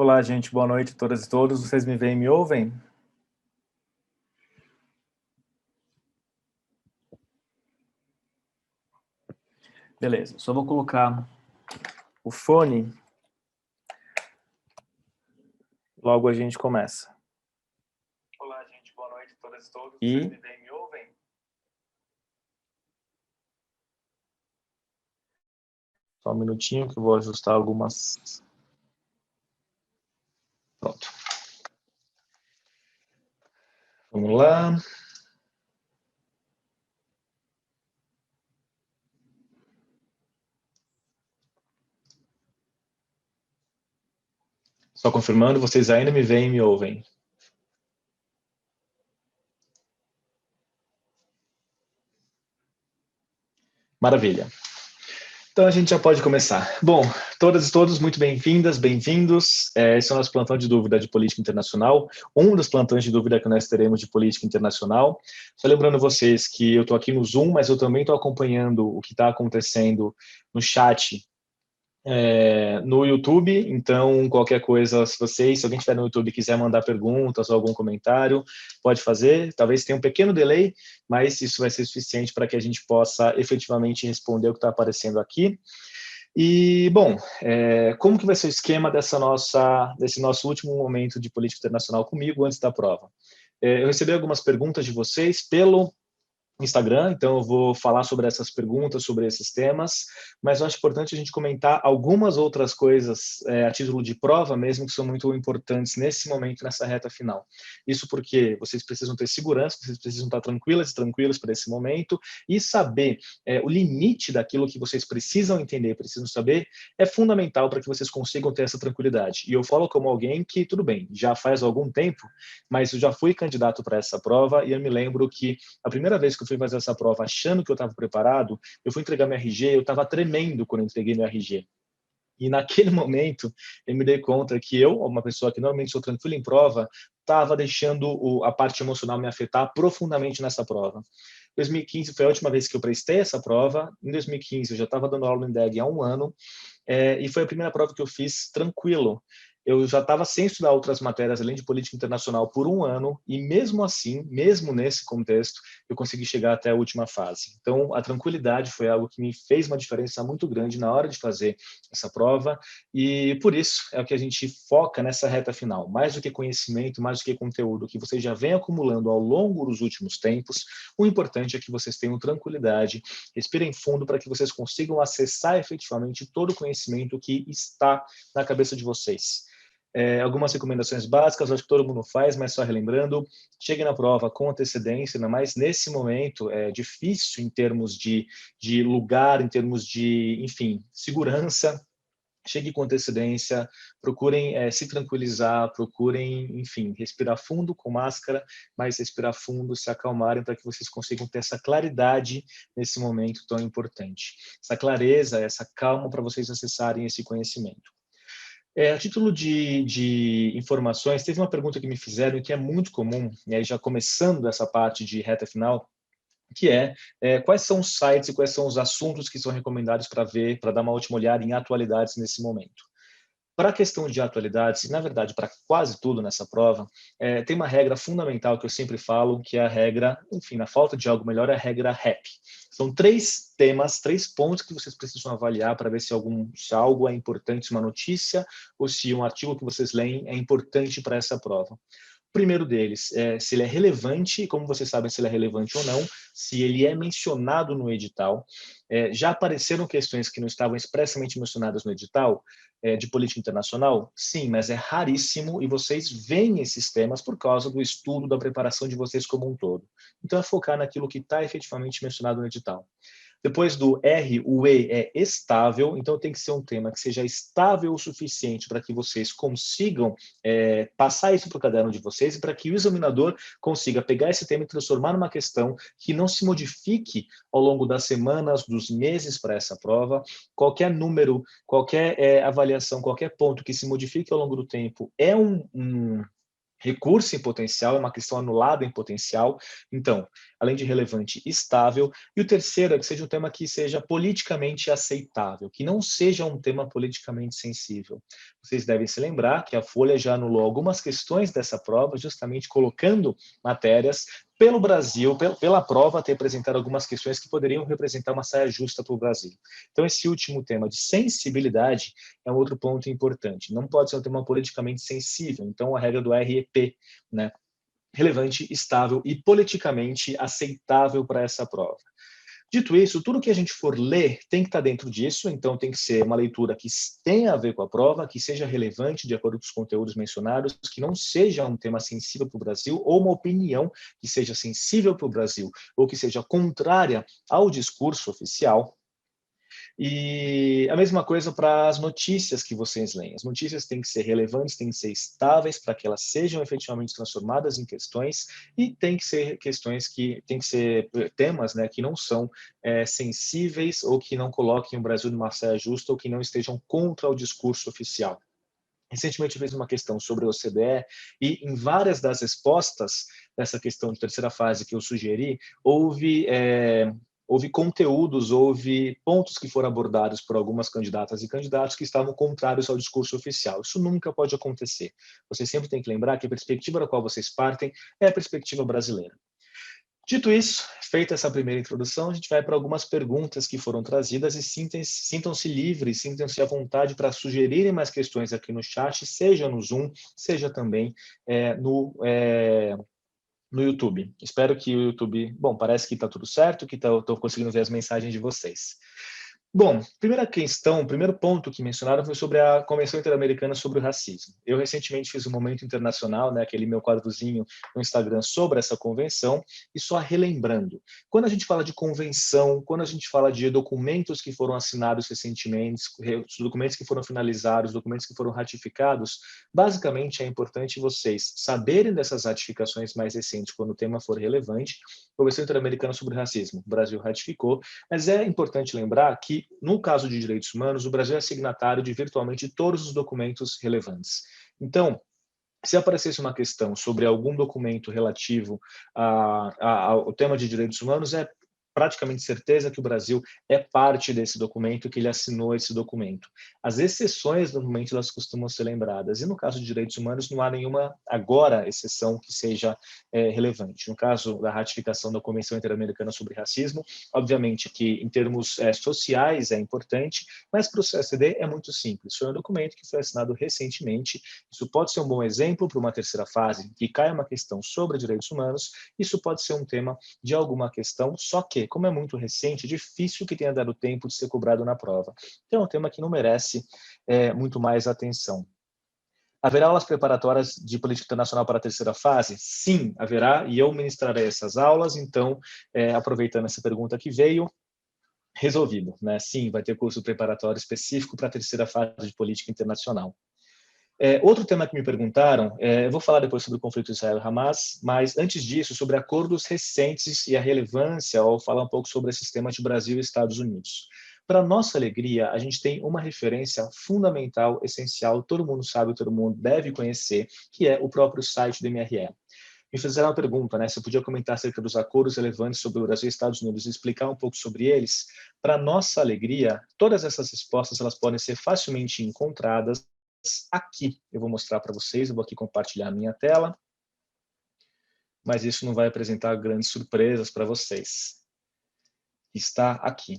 Olá, gente. Boa noite a todas e todos. Vocês me veem e me ouvem? Beleza. Só vou colocar o fone. Logo a gente começa. Olá, gente. Boa noite a todas e todos. Vocês me veem e me ouvem? Só um minutinho que eu vou ajustar algumas... Pronto. Vamos lá. Só confirmando, vocês ainda me veem e me ouvem? Maravilha. Então a gente já pode começar. Bom, todas e todos muito bem-vindas, bem-vindos. Esse é o nosso plantão de dúvida de política internacional, um dos plantões de dúvida que nós teremos de política internacional. Só lembrando vocês que eu estou aqui no Zoom, mas eu também estou acompanhando o que está acontecendo no chat no YouTube. Então, qualquer coisa, se alguém estiver no YouTube e quiser mandar perguntas ou algum comentário, pode fazer. Talvez tenha um pequeno delay, mas isso vai ser suficiente para que a gente possa efetivamente responder o que está aparecendo aqui. E, bom, como que vai ser o esquema desse nosso último momento de política internacional comigo antes da prova? Eu recebi algumas perguntas de vocês pelo Instagram, então eu vou falar sobre essas perguntas, sobre esses temas, mas eu acho importante a gente comentar algumas outras coisas a título de prova mesmo, que são muito importantes nesse momento, nessa reta final. Isso porque vocês precisam ter segurança, vocês precisam estar tranquilas e tranquilos para esse momento, e saber o limite daquilo que vocês precisam entender, precisam saber, é fundamental para que vocês consigam ter essa tranquilidade. E eu falo como alguém que, tudo bem, já faz algum tempo, mas eu já fui candidato para essa prova, e eu me lembro que a primeira vez que eu fui fazer essa prova achando que eu estava preparado, eu fui entregar meu RG, eu estava tremendo quando eu entreguei meu RG. E naquele momento, eu me dei conta que eu, uma pessoa que normalmente sou tranquila em prova, estava deixando a parte emocional me afetar profundamente nessa prova. 2015 foi a última vez que eu prestei essa prova. Em 2015, eu já estava dando aula no INDEG há um ano, e foi a primeira prova que eu fiz tranquilo. Eu já estava sem estudar outras matérias além de política internacional por um ano, e mesmo assim, mesmo nesse contexto, eu consegui chegar até a última fase. Então, a tranquilidade foi algo que me fez uma diferença muito grande na hora de fazer essa prova, e por isso é o que a gente foca nessa reta final. Mais do que conhecimento, mais do que conteúdo que vocês já vêm acumulando ao longo dos últimos tempos, o importante é que vocês tenham tranquilidade, respirem fundo para que vocês consigam acessar efetivamente todo o conhecimento que está na cabeça de vocês. Algumas recomendações básicas, acho que todo mundo faz, mas só relembrando, cheguem na prova com antecedência, ainda mais nesse momento difícil em termos de lugar, em termos de, enfim, segurança. Chegue com antecedência, procurem se tranquilizar, procurem, enfim, respirar fundo com máscara, mas respirar fundo, se acalmarem para que vocês consigam ter essa claridade nesse momento tão importante. Essa clareza, essa calma para vocês acessarem esse conhecimento. A título de informações, teve uma pergunta que me fizeram que é muito comum, e aí já começando essa parte de reta final, que quais são os sites e quais são os assuntos que são recomendados para ver, para dar uma última olhada em atualidades nesse momento. Para a questão de atualidades, e na verdade para quase tudo nessa prova, tem uma regra fundamental que eu sempre falo, que é a regra, enfim, na falta de algo melhor, é a regra REP. São 3 temas, 3 pontos que vocês precisam avaliar para ver se algo é importante, se uma notícia ou se um artigo que vocês leem é importante para essa prova. O primeiro deles é se ele é relevante, e como vocês sabem se ele é relevante ou não, se ele é mencionado no edital. Já apareceram questões que não estavam expressamente mencionadas no edital de política internacional? Sim, mas é raríssimo e vocês veem esses temas por causa do estudo, da preparação de vocês como um todo. Então é focar naquilo que está efetivamente mencionado no edital. Depois do R, o E é estável, então tem que ser um tema que seja estável o suficiente para que vocês consigam passar isso para o caderno de vocês e para que o examinador consiga pegar esse tema e transformar numa questão que não se modifique ao longo das semanas, dos meses para essa prova. Qualquer número, qualquer avaliação, qualquer ponto que se modifique ao longo do tempo é recurso em potencial, é uma questão anulada em potencial. Então, além de relevante, estável. E o terceiro é que seja um tema que seja politicamente aceitável, que não seja um tema politicamente sensível. Vocês devem se lembrar que a Folha já anulou algumas questões dessa prova, justamente colocando matérias pelo Brasil, pela prova ter apresentado algumas questões que poderiam representar uma saia justa para o Brasil. Então, esse último tema de sensibilidade é um outro ponto importante. Não pode ser um tema politicamente sensível. Então, a regra do REP, né? Relevante, estável e politicamente aceitável para essa prova. Dito isso, tudo que a gente for ler tem que estar dentro disso, então tem que ser uma leitura que tenha a ver com a prova, que seja relevante de acordo com os conteúdos mencionados, que não seja um tema sensível para o Brasil, ou uma opinião que seja sensível para o Brasil, ou que seja contrária ao discurso oficial. E a mesma coisa para as notícias que vocês leem. As notícias têm que ser relevantes, têm que ser estáveis para que elas sejam efetivamente transformadas em questões e tem que ser questões que tem que ser temas, né, que não são sensíveis ou que não coloquem o Brasil numa saia justa ou que não estejam contra o discurso oficial. Recentemente eu fiz uma questão sobre a OCDE e em várias das respostas dessa questão de terceira fase que eu sugeri, houve conteúdos, houve pontos que foram abordados por algumas candidatas e candidatos que estavam contrários ao discurso oficial. Isso nunca pode acontecer. Vocês sempre têm que lembrar que a perspectiva da qual vocês partem é a perspectiva brasileira. Dito isso, feita essa primeira introdução, a gente vai para algumas perguntas que foram trazidas e sintam-se livres, sintam-se à vontade para sugerirem mais questões aqui no chat, seja no Zoom, seja também no YouTube. Espero que o YouTube... Bom, parece que está tudo certo, que estou conseguindo ver as mensagens de vocês. Bom, primeira questão, o primeiro ponto que mencionaram foi sobre a Convenção Interamericana sobre o Racismo. Eu recentemente fiz um Momento Internacional, né, aquele meu quadrozinho no Instagram sobre essa convenção, e só relembrando, quando a gente fala de convenção, quando a gente fala de documentos que foram assinados recentemente, documentos que foram finalizados, documentos que foram ratificados, basicamente é importante vocês saberem dessas ratificações mais recentes quando o tema for relevante. Convenção Interamericana sobre o Racismo, o Brasil ratificou, mas é importante lembrar que, no caso de direitos humanos, o Brasil é signatário de virtualmente todos os documentos relevantes. Então, se aparecesse uma questão sobre algum documento relativo ao tema de direitos humanos, é praticamente certeza que o Brasil é parte desse documento, que ele assinou esse documento. As exceções, normalmente, elas costumam ser lembradas. E no caso de direitos humanos, não há nenhuma, agora, exceção que seja relevante. No caso da ratificação da Convenção Interamericana sobre Racismo, obviamente que, em termos sociais, é importante, mas para o CSD é muito simples. Foi um documento que foi assinado recentemente. Isso pode ser um bom exemplo para uma terceira fase, que cai uma questão sobre direitos humanos. Isso pode ser um tema de alguma questão, só que, como é muito recente, é difícil que tenha dado tempo de ser cobrado na prova. Então, é um tema que não merece muito mais atenção. Haverá aulas preparatórias de política internacional para a terceira fase? Sim, haverá, e eu ministrarei essas aulas. Então, aproveitando essa pergunta que veio, resolvido, né? Sim, vai ter curso preparatório específico para a terceira fase de política internacional. Outro tema que me perguntaram, eu vou falar depois sobre o conflito Israel-Hamas, mas antes disso, sobre acordos recentes e a relevância, ou falar um pouco sobre esses temas de Brasil e Estados Unidos. Para nossa alegria, a gente tem uma referência fundamental, essencial, todo mundo sabe, todo mundo deve conhecer, que é o próprio site do MRE. Me fizeram uma pergunta, né, se eu podia comentar acerca dos acordos relevantes sobre o Brasil e Estados Unidos e explicar um pouco sobre eles. Para nossa alegria, todas essas respostas elas podem ser facilmente encontradas aqui. Eu vou mostrar para vocês, eu vou aqui compartilhar a minha tela, mas isso não vai apresentar grandes surpresas para vocês. Está aqui.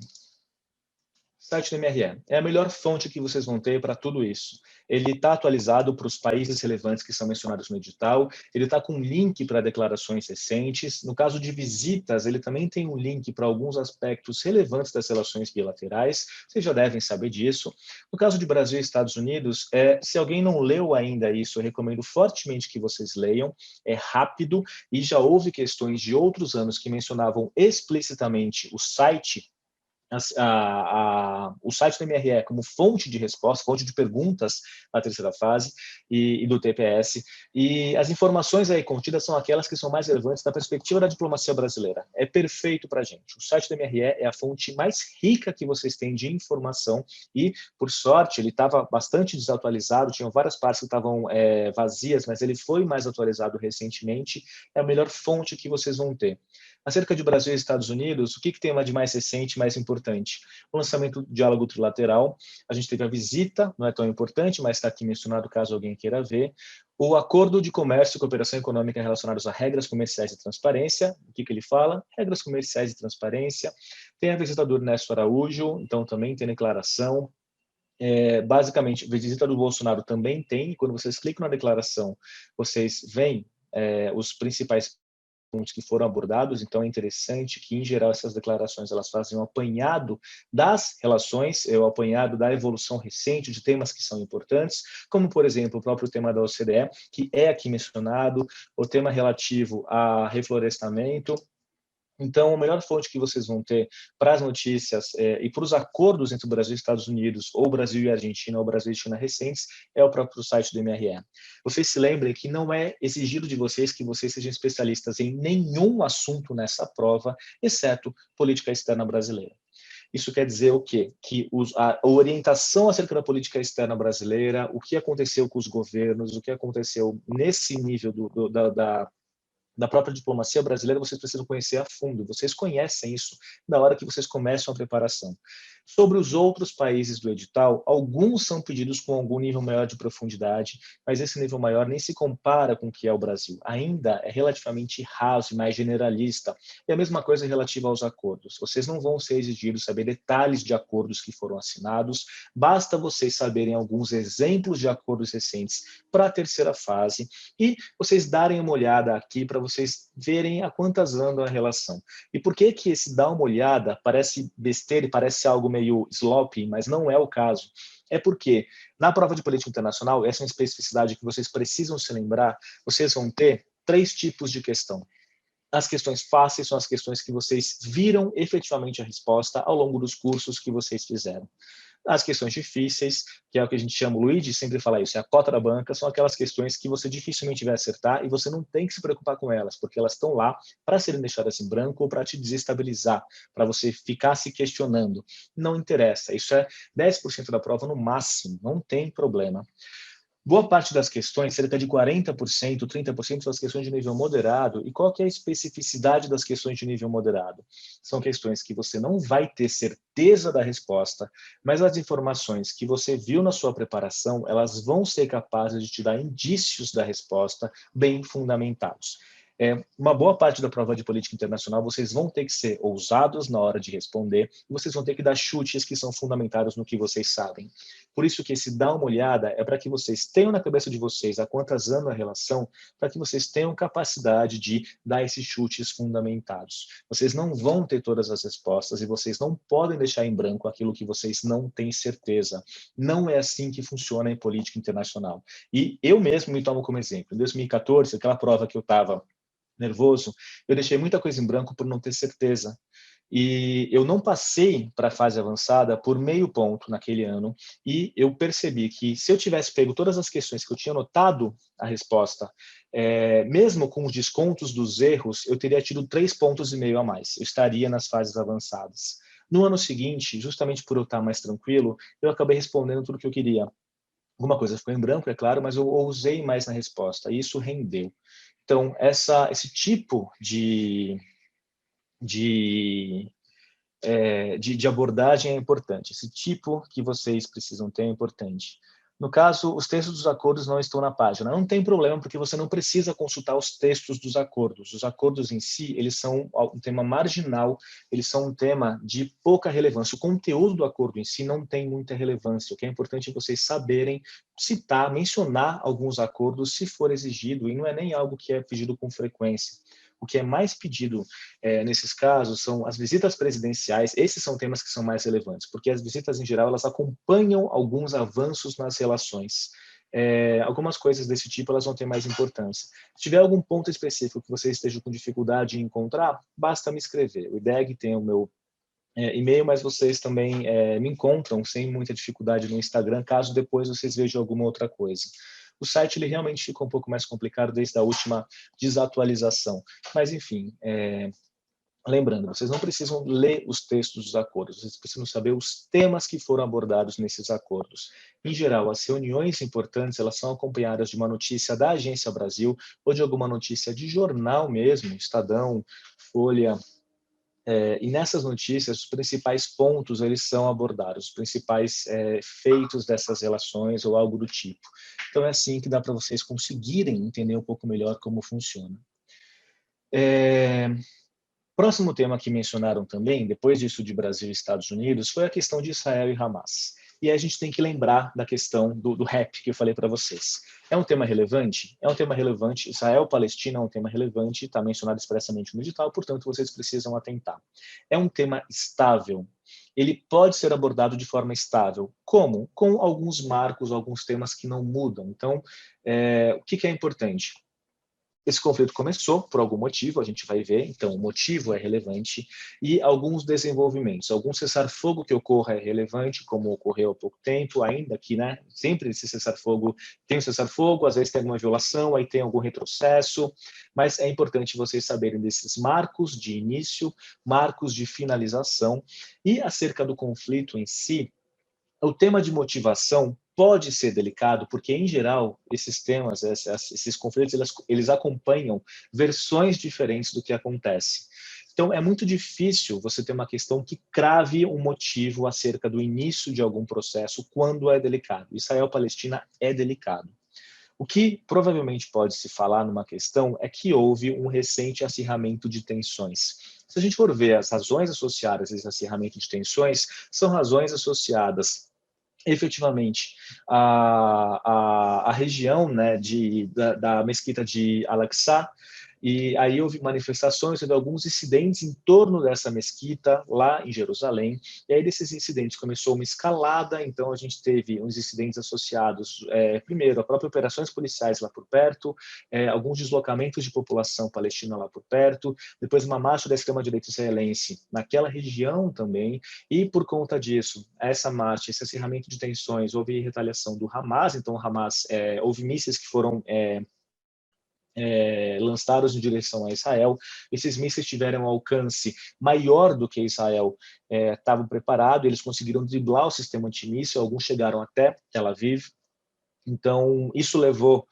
Site do MRE. É a melhor fonte que vocês vão ter para tudo isso. Ele está atualizado para os países relevantes que são mencionados no edital, ele está com um link para declarações recentes. No caso de visitas, ele também tem um link para alguns aspectos relevantes das relações bilaterais, vocês já devem saber disso. No caso de Brasil e Estados Unidos, se alguém não leu ainda isso, eu recomendo fortemente que vocês leiam, é rápido, e já houve questões de outros anos que mencionavam explicitamente o site o site do MRE como fonte de resposta, fonte de perguntas na terceira fase e do TPS, e as informações aí contidas são aquelas que são mais relevantes da perspectiva da diplomacia brasileira. É perfeito para a gente. O site do MRE é a fonte mais rica que vocês têm de informação e, por sorte, ele estava bastante desatualizado, tinham várias partes que estavam vazias, mas ele foi mais atualizado recentemente, é a melhor fonte que vocês vão ter. Acerca de Brasil e Estados Unidos, o que tem de mais recente, mais importante? O lançamento do diálogo trilateral, a gente teve a visita, não é tão importante, mas está aqui mencionado caso alguém queira ver. O acordo de comércio e cooperação econômica relacionados a regras comerciais e transparência, o que ele fala? Regras comerciais e transparência. Tem a visita do Ernesto Araújo, então também tem declaração. Basicamente, a visita do Bolsonaro também tem, e quando vocês clicam na declaração, vocês veem os principais pontos que foram abordados, então é interessante que, em geral, essas declarações elas fazem um apanhado das relações, o apanhado da evolução recente de temas que são importantes, como, por exemplo, o próprio tema da OCDE, que é aqui mencionado, o tema relativo a reflorestamento. Então, a melhor fonte que vocês vão ter para as notícias e para os acordos entre o Brasil e Estados Unidos, ou Brasil e Argentina, ou Brasil e China recentes, é o próprio site do MRE. Vocês se lembrem que não é exigido de vocês que vocês sejam especialistas em nenhum assunto nessa prova, exceto política externa brasileira. Isso quer dizer o quê? Que a orientação acerca da política externa brasileira, o que aconteceu com os governos, o que aconteceu nesse nível da própria diplomacia brasileira, vocês precisam conhecer a fundo. Vocês conhecem isso na hora que vocês começam a preparação. Sobre os outros países do edital, alguns são pedidos com algum nível maior de profundidade, mas esse nível maior nem se compara com o que é o Brasil. Ainda é relativamente raso e mais generalista. E a mesma coisa relativa aos acordos. Vocês não vão ser exigidos saber detalhes de acordos que foram assinados, basta vocês saberem alguns exemplos de acordos recentes para a terceira fase e vocês darem uma olhada aqui para vocês verem a quantas anda a relação. E por que que esse dar uma olhada parece besteira e parece algo meio sloppy, mas não é o caso? É porque na prova de política internacional, essa é uma especificidade que vocês precisam se lembrar, vocês vão ter 3 tipos de questão. As questões fáceis são as questões que vocês viram efetivamente a resposta ao longo dos cursos que vocês fizeram. As questões difíceis, que é o que a gente chama, o Luigi sempre fala isso, é a cota da banca, são aquelas questões que você dificilmente vai acertar e você não tem que se preocupar com elas, porque elas estão lá para serem deixadas em branco ou para te desestabilizar, para você ficar se questionando. Não interessa, isso é 10% da prova no máximo, não tem problema. Boa parte das questões, cerca de 40%, 30% são as questões de nível moderado. E qual que é a especificidade das questões de nível moderado? São questões que você não vai ter certeza da resposta, mas as informações que você viu na sua preparação, elas vão ser capazes de te dar indícios da resposta bem fundamentados. Uma boa parte da prova de política internacional, vocês vão ter que ser ousados na hora de responder, e vocês vão ter que dar chutes que são fundamentados no que vocês sabem. Por isso que esse dar uma olhada é para que vocês tenham na cabeça de vocês a quantas anos a relação, para que vocês tenham capacidade de dar esses chutes fundamentados. Vocês não vão ter todas as respostas e vocês não podem deixar em branco aquilo que vocês não têm certeza. Não é assim que funciona em política internacional. E eu mesmo me tomo como exemplo. Em 2014, aquela prova que eu estava nervoso, eu deixei muita coisa em branco por não ter certeza. E eu não passei para a fase avançada por meio ponto naquele ano, e eu percebi que se eu tivesse pego todas as questões que eu tinha anotado a resposta, mesmo com os descontos dos erros, eu teria tido 3,5 pontos a mais, eu estaria nas fases avançadas. No ano seguinte, justamente por eu estar mais tranquilo, eu acabei respondendo tudo o que eu queria. Alguma coisa ficou em branco, é claro, mas eu ousei mais na resposta, e isso rendeu. Então, esse tipo de, de abordagem é importante. Esse tipo que vocês precisam ter é importante. No caso, os textos dos acordos não estão na página. Não tem problema, porque você não precisa consultar os textos dos acordos. Os acordos em si, eles são um tema marginal, eles são um tema de pouca relevância. O conteúdo do acordo em si não tem muita relevância. O que é importante é vocês saberem citar, mencionar alguns acordos, se for exigido, e não é nem algo que é pedido com frequência. O que é mais pedido nesses casos são as visitas presidenciais. Esses são temas que são mais relevantes, porque as visitas, em geral, elas acompanham alguns avanços nas relações. Algumas coisas desse tipo elas vão ter mais importância. Se tiver algum ponto específico que você esteja com dificuldade em encontrar, basta me escrever. O IDEG tem o meu e-mail, mas vocês também me encontram sem muita dificuldade no Instagram, caso depois vocês vejam alguma outra coisa. O site ele realmente ficou um pouco mais complicado desde a última desatualização, mas enfim, lembrando, vocês não precisam ler os textos dos acordos, vocês precisam saber os temas que foram abordados nesses acordos. Em geral, as reuniões importantes, elas são acompanhadas de uma notícia da Agência Brasil ou de alguma notícia de jornal mesmo, Estadão, Folha, e nessas notícias, os principais pontos eles são abordados, os principais feitos dessas relações ou algo do tipo. Então é assim que dá para vocês conseguirem entender um pouco melhor como funciona. Próximo tema que mencionaram também, depois disso de Brasil e Estados Unidos, foi a questão de Israel e Hamas. E aí a gente tem que lembrar da questão do RAP que eu falei para vocês. É um tema relevante? É um tema relevante. Israel-Palestina é um tema relevante, está mencionado expressamente no edital, portanto, vocês precisam atentar. É um tema estável. Ele pode ser abordado de forma estável. Como? Com alguns marcos, alguns temas que não mudam. Então, o que é importante? Esse conflito começou por algum motivo, a gente vai ver, então o motivo é relevante, e alguns desenvolvimentos, algum cessar-fogo que ocorra é relevante, como ocorreu há pouco tempo, ainda que, sempre esse cessar-fogo tem um cessar-fogo, às vezes tem alguma violação, aí tem algum retrocesso, mas é importante vocês saberem desses marcos de início, marcos de finalização, e acerca do conflito em si, o tema de motivação pode ser delicado, porque, em geral, esses temas, esses conflitos, eles acompanham versões diferentes do que acontece. Então, é muito difícil você ter uma questão que crave um motivo acerca do início de algum processo quando é delicado. Israel-Palestina é delicado. O que provavelmente pode se falar numa questão é que houve um recente acirramento de tensões. Se a gente for ver as razões associadas a esse acirramento de tensões, são razões associadas efetivamente a região da mesquita de Al-Aqsa, e aí houve manifestações, houve alguns incidentes em torno dessa mesquita, lá em Jerusalém, e aí desses incidentes começou uma escalada, então a gente teve uns incidentes associados, primeiro, a próprias operações policiais lá por perto, alguns deslocamentos de população palestina lá por perto, depois uma marcha da extrema-direita israelense naquela região também, e por conta disso, essa marcha, esse acirramento de tensões, houve retaliação do Hamas, então o Hamas, houve mísseis que foram lançados em direção a Israel. Esses mísseis tiveram um alcance maior do que Israel estava preparado, eles conseguiram driblar o sistema antimíssil, alguns chegaram até Tel Aviv. Então, isso levou,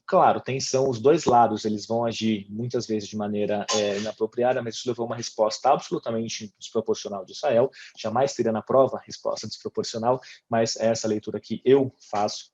claro, tensão, os dois lados, eles vão agir muitas vezes de maneira inapropriada, mas isso levou uma resposta absolutamente desproporcional de Israel. Jamais teria na prova resposta desproporcional, mas é essa leitura que eu faço.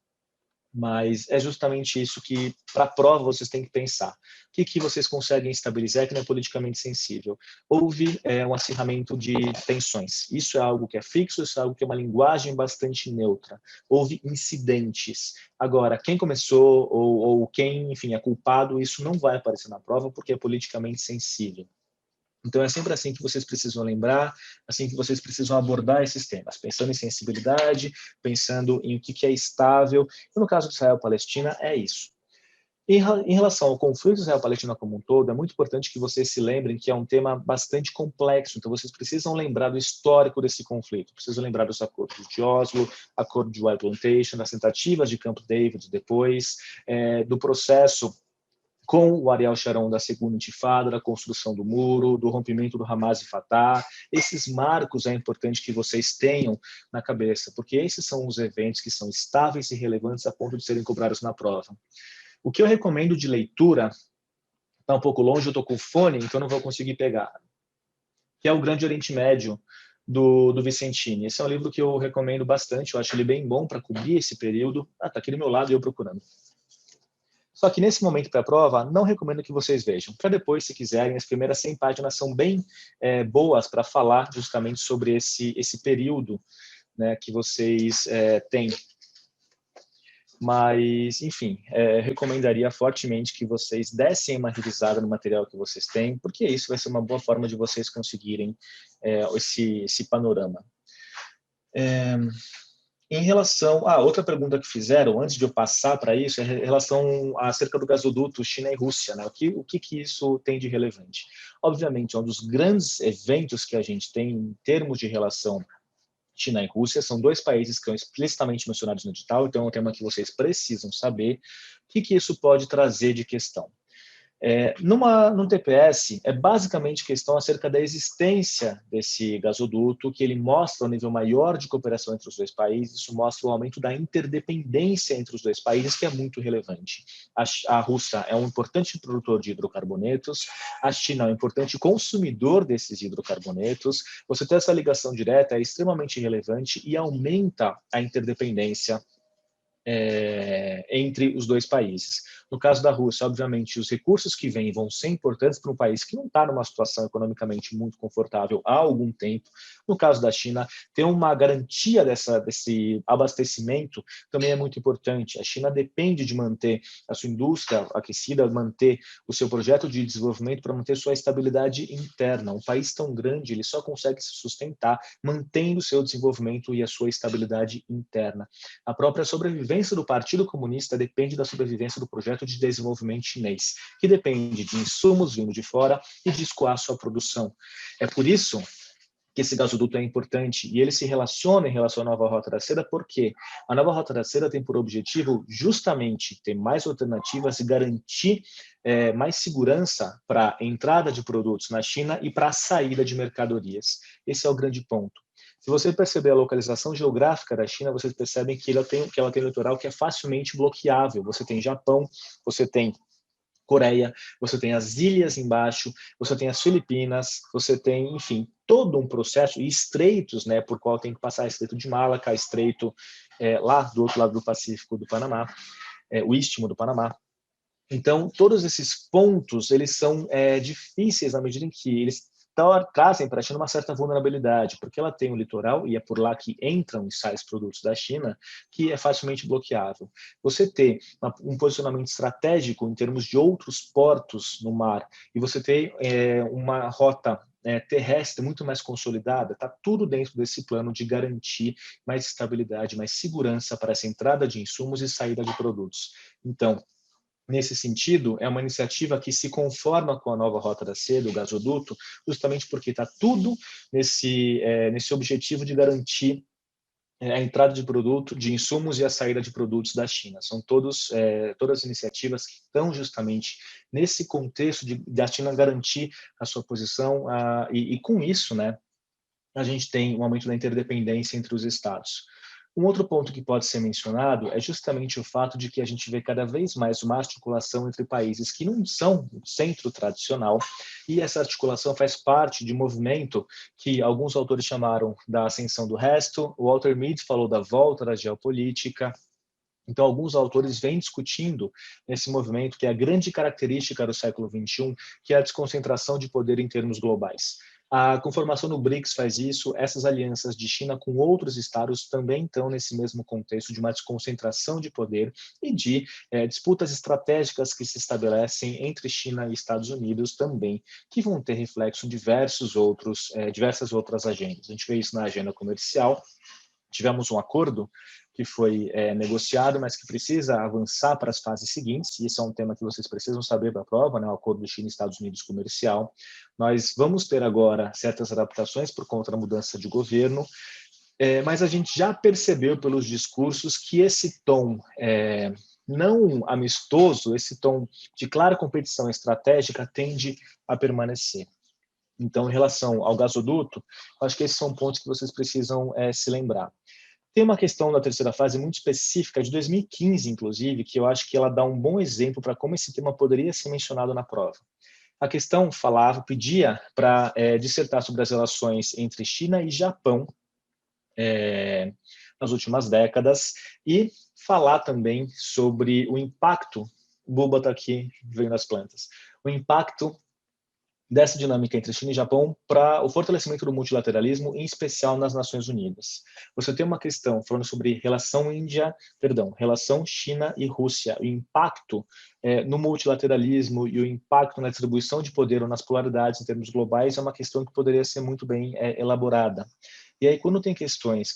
Mas é justamente isso que, para a prova, vocês têm que pensar. O que vocês conseguem estabilizar que não é politicamente sensível? Houve um acirramento de tensões. Isso é algo que é fixo, isso é algo que é uma linguagem bastante neutra. Houve incidentes. Agora, quem começou ou quem, enfim, é culpado, isso não vai aparecer na prova porque é politicamente sensível. Então, é sempre assim que vocês precisam lembrar, assim que vocês precisam abordar esses temas, pensando em sensibilidade, pensando em o que é estável. E no caso de Israel-Palestina, é isso. Em relação ao conflito Israel-Palestina como um todo, é muito importante que vocês se lembrem que é um tema bastante complexo, então vocês precisam lembrar do histórico desse conflito, precisam lembrar dos acordos de Oslo, acordo de White Plantation, das tentativas de Camp David depois, do processo com o Ariel Sharon da segunda intifada, da construção do muro, do rompimento do Hamas e Fatah. Esses marcos é importante que vocês tenham na cabeça, porque esses são os eventos que são estáveis e relevantes a ponto de serem cobrados na prova. O que eu recomendo de leitura, está um pouco longe, eu estou com fone, então não vou conseguir pegar, que é o Grande Oriente Médio, do Vicentini. Esse é um livro que eu recomendo bastante, eu acho ele bem bom para cobrir esse período. Está aqui do meu lado e eu procurando. Só que nesse momento para a prova, não recomendo que vocês vejam. Para depois, se quiserem, as primeiras 100 páginas são bem boas para falar justamente sobre esse período, que vocês têm. Mas, enfim, recomendaria fortemente que vocês dessem uma revisada no material que vocês têm, porque isso vai ser uma boa forma de vocês conseguirem esse panorama. Em relação a outra pergunta que fizeram, antes de eu passar para isso, é em relação acerca do gasoduto China e Rússia, né? O que isso tem de relevante? Obviamente, é um dos grandes eventos que a gente tem em termos de relação China e Rússia, são dois países que são explicitamente mencionados no edital, então é um tema que vocês precisam saber. O que isso pode trazer de questão? No TPS, é basicamente questão acerca da existência desse gasoduto, que ele mostra um nível maior de cooperação entre os dois países, isso mostra o aumento da interdependência entre os dois países, que é muito relevante. A Rússia é um importante produtor de hidrocarbonetos, a China é um importante consumidor desses hidrocarbonetos, você ter essa ligação direta é extremamente relevante e aumenta a interdependência entre os dois países. No caso da Rússia, obviamente, os recursos que vêm vão ser importantes para um país que não está numa situação economicamente muito confortável há algum tempo. No caso da China, ter uma garantia desse abastecimento também é muito importante. A China depende de manter a sua indústria aquecida, manter o seu projeto de desenvolvimento para manter sua estabilidade interna. Um país tão grande, ele só consegue se sustentar mantendo o seu desenvolvimento e a sua estabilidade interna. A própria sobrevivência do Partido Comunista depende da sobrevivência do projeto de desenvolvimento chinês, que depende de insumos vindo de fora e de escoar sua produção. É por isso que esse gasoduto é importante e ele se relaciona em relação à nova Rota da Seda, porque a nova Rota da Seda tem por objetivo justamente ter mais alternativas e garantir mais segurança para a entrada de produtos na China e para a saída de mercadorias. Esse é o grande ponto. Se você perceber a localização geográfica da China, vocês percebem que ela tem um litoral que é facilmente bloqueável. Você tem Japão, você tem Coreia, você tem as ilhas embaixo, você tem as Filipinas, você tem, enfim, todo um processo, e estreitos, né, por qual tem que passar Estreito de Malaca, Estreito lá do outro lado do Pacífico do Panamá, o Istmo do Panamá. Então, todos esses pontos, eles são difíceis na medida em que eles trazem para a China uma certa vulnerabilidade, porque ela tem um litoral, e é por lá que entram e saem os produtos da China, que é facilmente bloqueável. Você ter um posicionamento estratégico em termos de outros portos no mar, e você ter uma rota terrestre muito mais consolidada, está tudo dentro desse plano de garantir mais estabilidade, mais segurança para essa entrada de insumos e saída de produtos. Então, nesse sentido, é uma iniciativa que se conforma com a nova Rota da Seda, o gasoduto, justamente porque está tudo nesse objetivo de garantir a entrada de produto, de insumos e a saída de produtos da China. São todas iniciativas que estão justamente nesse contexto de a China garantir a sua posição e com isso, né, a gente tem um aumento da interdependência entre os estados. Um outro ponto que pode ser mencionado é justamente o fato de que a gente vê cada vez mais uma articulação entre países que não são o centro tradicional, e essa articulação faz parte de um movimento que alguns autores chamaram da ascensão do resto, o Walter Mead falou da volta da geopolítica. Então, alguns autores vêm discutindo esse movimento, que é a grande característica do século XXI, que é a desconcentração de poder em termos globais. A conformação do BRICS faz isso, essas alianças de China com outros estados também estão nesse mesmo contexto de uma desconcentração de poder e de disputas estratégicas que se estabelecem entre China e Estados Unidos também, que vão ter reflexo em diversas outras agendas. A gente vê isso na agenda comercial. Tivemos um acordo que foi negociado, mas que precisa avançar para as fases seguintes, e esse é um tema que vocês precisam saber para a prova, né, o acordo de China e Estados Unidos comercial. Nós vamos ter agora certas adaptações por conta da mudança de governo, mas a gente já percebeu pelos discursos que esse tom não amistoso, esse tom de clara competição estratégica tende a permanecer. Então, em relação ao gasoduto, acho que esses são pontos que vocês precisam se lembrar. Tem uma questão da terceira fase muito específica, de 2015, inclusive, que eu acho que ela dá um bom exemplo para como esse tema poderia ser mencionado na prova. A questão pedia para dissertar sobre as relações entre China e Japão nas últimas décadas e falar também sobre o impacto, o Buba está aqui vendo as plantas, o impacto dessa dinâmica entre China e Japão para o fortalecimento do multilateralismo, em especial nas Nações Unidas. Você tem uma questão falando sobre relação China e Rússia, o impacto no multilateralismo e o impacto na distribuição de poder ou nas polaridades em termos globais é uma questão que poderia ser muito bem elaborada. E aí, quando tem questões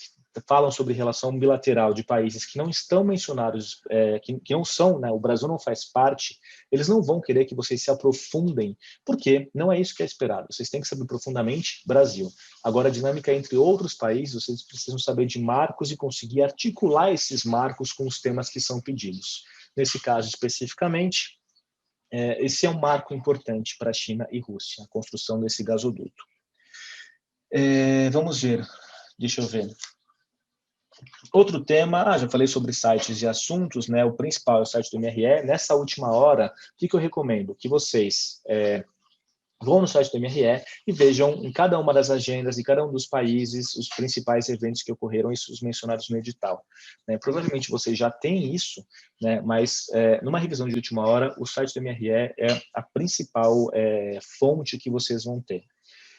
falam sobre relação bilateral de países que não estão mencionados, que não são, né, o Brasil não faz parte, eles não vão querer que vocês se aprofundem, porque não é isso que é esperado. Vocês têm que saber profundamente Brasil. Agora, a dinâmica entre outros países, vocês precisam saber de marcos e conseguir articular esses marcos com os temas que são pedidos. Nesse caso, especificamente, esse é um marco importante para a China e Rússia, a construção desse gasoduto. Vamos ver, deixa eu ver. Outro tema, já falei sobre sites e assuntos, né? O principal é o site do MRE. Nessa última hora, o que eu recomendo? Que vocês vão no site do MRE e vejam em cada uma das agendas de cada um dos países os principais eventos que ocorreram e os mencionados no edital. Né? Provavelmente vocês já têm isso, né? Mas numa revisão de última hora, o site do MRE é a principal fonte que vocês vão ter.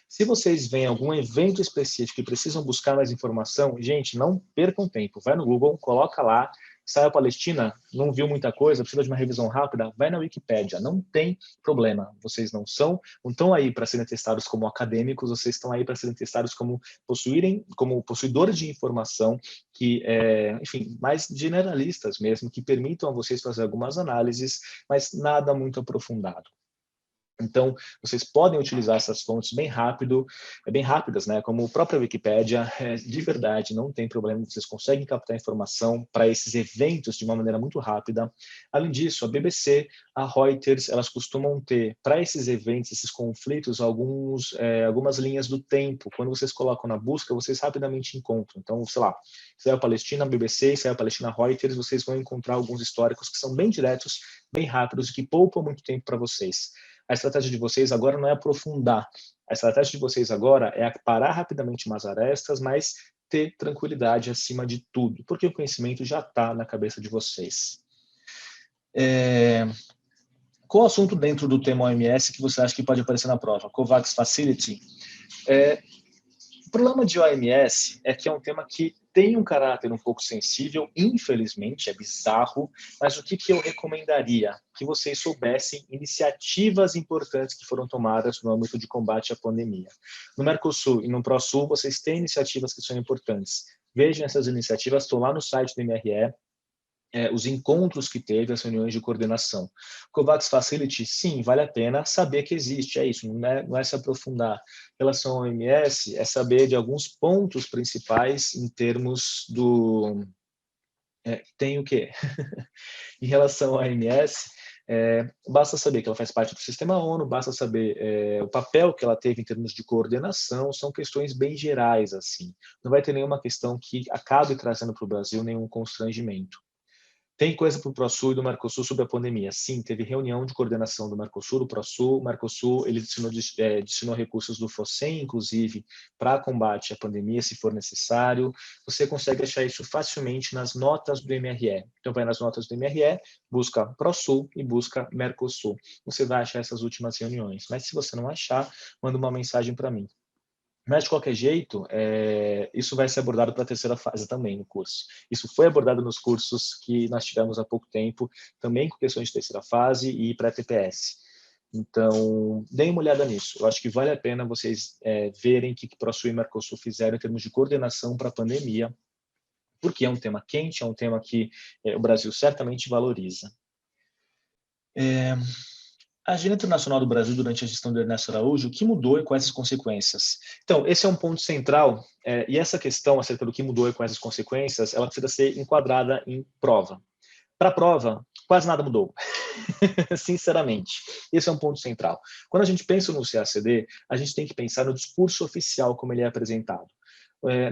Se vocês veem algum evento específico e precisam buscar mais informação, gente, não percam tempo. Vai no Google, coloca lá, Israel Palestina, não viu muita coisa, precisa de uma revisão rápida, vai na Wikipédia, não tem problema. Vocês não estão aí para serem testados como acadêmicos, vocês estão aí para serem testados como possuidores de informação que, enfim, mais generalistas mesmo, que permitam a vocês fazer algumas análises, mas nada muito aprofundado. Então, vocês podem utilizar essas fontes bem rápidas, né? Como a própria Wikipédia, de verdade, não tem problema, vocês conseguem captar informação para esses eventos de uma maneira muito rápida. Além disso, a BBC, a Reuters, elas costumam ter, para esses eventos, esses conflitos, algumas linhas do tempo. Quando vocês colocam na busca, vocês rapidamente encontram. Então, sei lá, Israel Palestina, BBC, Israel Palestina, Reuters, vocês vão encontrar alguns históricos que são bem diretos, bem rápidos e que poupam muito tempo para vocês. A estratégia de vocês agora não é aprofundar. A estratégia de vocês agora é parar rapidamente umas arestas, mas ter tranquilidade acima de tudo, porque o conhecimento já está na cabeça de vocês. Qual assunto dentro do tema OMS que você acha que pode aparecer na prova? COVAX Facility? O problema de OMS é que é um tema que tem um caráter um pouco sensível, infelizmente, é bizarro, mas o que eu recomendaria? Que vocês soubessem iniciativas importantes que foram tomadas no âmbito de combate à pandemia. No Mercosul e no ProSul, vocês têm iniciativas que são importantes. Vejam essas iniciativas, estão lá no site do MRE, os encontros que teve, as reuniões de coordenação. COVAX Facility, sim, vale a pena saber que existe, é isso, não é se aprofundar. Em relação ao OMS, é saber de alguns pontos principais em termos do... tem o quê? Em relação à OMS, basta saber que ela faz parte do sistema ONU, basta saber o papel que ela teve em termos de coordenação, são questões bem gerais, assim. Não vai ter nenhuma questão que acabe trazendo para o Brasil nenhum constrangimento. Tem coisa para o ProSul e do Mercosul sobre a pandemia. Sim, teve reunião de coordenação do Mercosul, do ProSul. O Mercosul ele destinou recursos do FOSEM, inclusive, para combate à pandemia, se for necessário. Você consegue achar isso facilmente nas notas do MRE. Então, vai nas notas do MRE, busca ProSul e busca Mercosul. Você vai achar essas últimas reuniões. Mas se você não achar, manda uma mensagem para mim. Mas, de qualquer jeito, isso vai ser abordado para a terceira fase também no curso. Isso foi abordado nos cursos que nós tivemos há pouco tempo, também com questões de terceira fase e pré-TPS. Então, deem uma olhada nisso. Eu acho que vale a pena vocês verem o que ProSul e Mercosul fizeram em termos de coordenação para a pandemia, porque é um tema quente, é um tema que o Brasil certamente valoriza. A agenda internacional do Brasil durante a gestão do Ernesto Araújo, o que mudou e quais as consequências? Então, esse é um ponto central, e essa questão acerca do que mudou e quais as consequências, ela precisa ser enquadrada em prova. Para a prova, quase nada mudou, sinceramente. Esse é um ponto central. Quando a gente pensa no CACD, a gente tem que pensar no discurso oficial como ele é apresentado.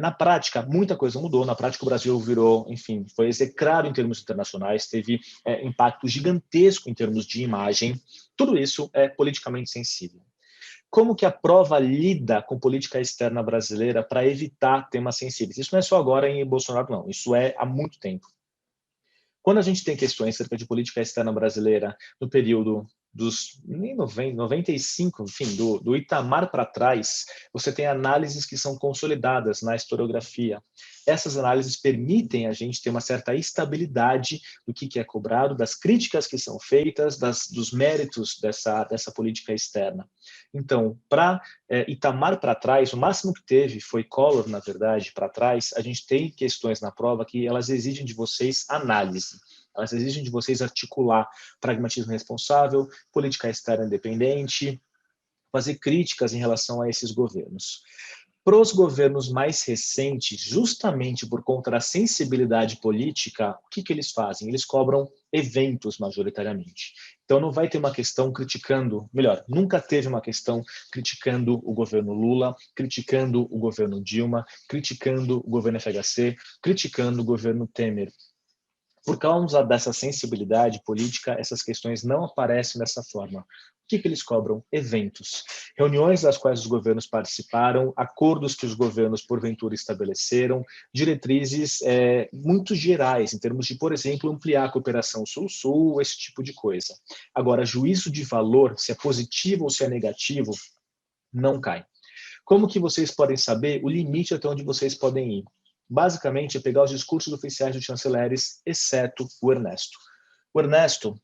Na prática, muita coisa mudou. Na prática, o Brasil virou, enfim, foi execrado em termos internacionais, teve impacto gigantesco em termos de imagem. Tudo isso é politicamente sensível. Como que a prova lida com política externa brasileira para evitar temas sensíveis? Isso não é só agora em Bolsonaro, não. Isso é há muito tempo. Quando a gente tem questões acerca de política externa brasileira no período nem 90, 95, enfim, do Itamar para trás, você tem análises que são consolidadas na historiografia. Essas análises permitem a gente ter uma certa estabilidade do que é cobrado, das críticas que são feitas, dos méritos dessa política externa. Então, para Itamar para trás, o máximo que teve foi Collor, na verdade, para trás. A gente tem questões na prova que elas exigem de vocês análise. Elas exigem de vocês articular pragmatismo responsável, política externa independente, fazer críticas em relação a esses governos. Para os governos mais recentes, justamente por conta da sensibilidade política, o que eles fazem? Eles cobram eventos majoritariamente. Então não vai ter uma questão criticando, melhor, nunca teve uma questão criticando o governo Lula, criticando o governo Dilma, criticando o governo FHC, criticando o governo Temer. Por causa dessa sensibilidade política, essas questões não aparecem dessa forma. O que eles cobram? Eventos. Reuniões das quais os governos participaram, acordos que os governos, porventura, estabeleceram, diretrizes muito gerais, em termos de, por exemplo, ampliar a cooperação Sul-Sul, esse tipo de coisa. Agora, juízo de valor, se é positivo ou se é negativo, não cai. Como que vocês podem saber o limite até onde vocês podem ir? Basicamente, é pegar os discursos oficiais dos chanceleres, exceto o Ernesto. O Ernesto,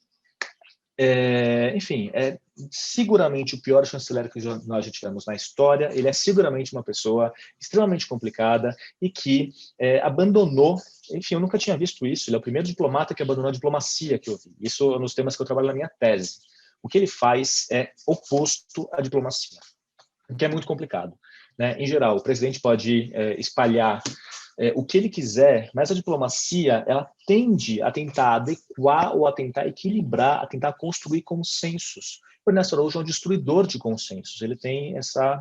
enfim, é seguramente o pior chanceler que nós já tivemos na história. Ele é seguramente uma pessoa extremamente complicada e que abandonou, enfim, eu nunca tinha visto isso. Ele é o primeiro diplomata que abandonou a diplomacia que eu vi. Isso é nos temas que eu trabalho na minha tese. O que ele faz é oposto à diplomacia, o que é muito complicado, né? Em geral, o presidente pode espalhar o que ele quiser, mas a diplomacia, ela tende a tentar adequar ou a tentar equilibrar, a tentar construir consensos. O Ernesto Araújo é um destruidor de consensos. Ele tem essa...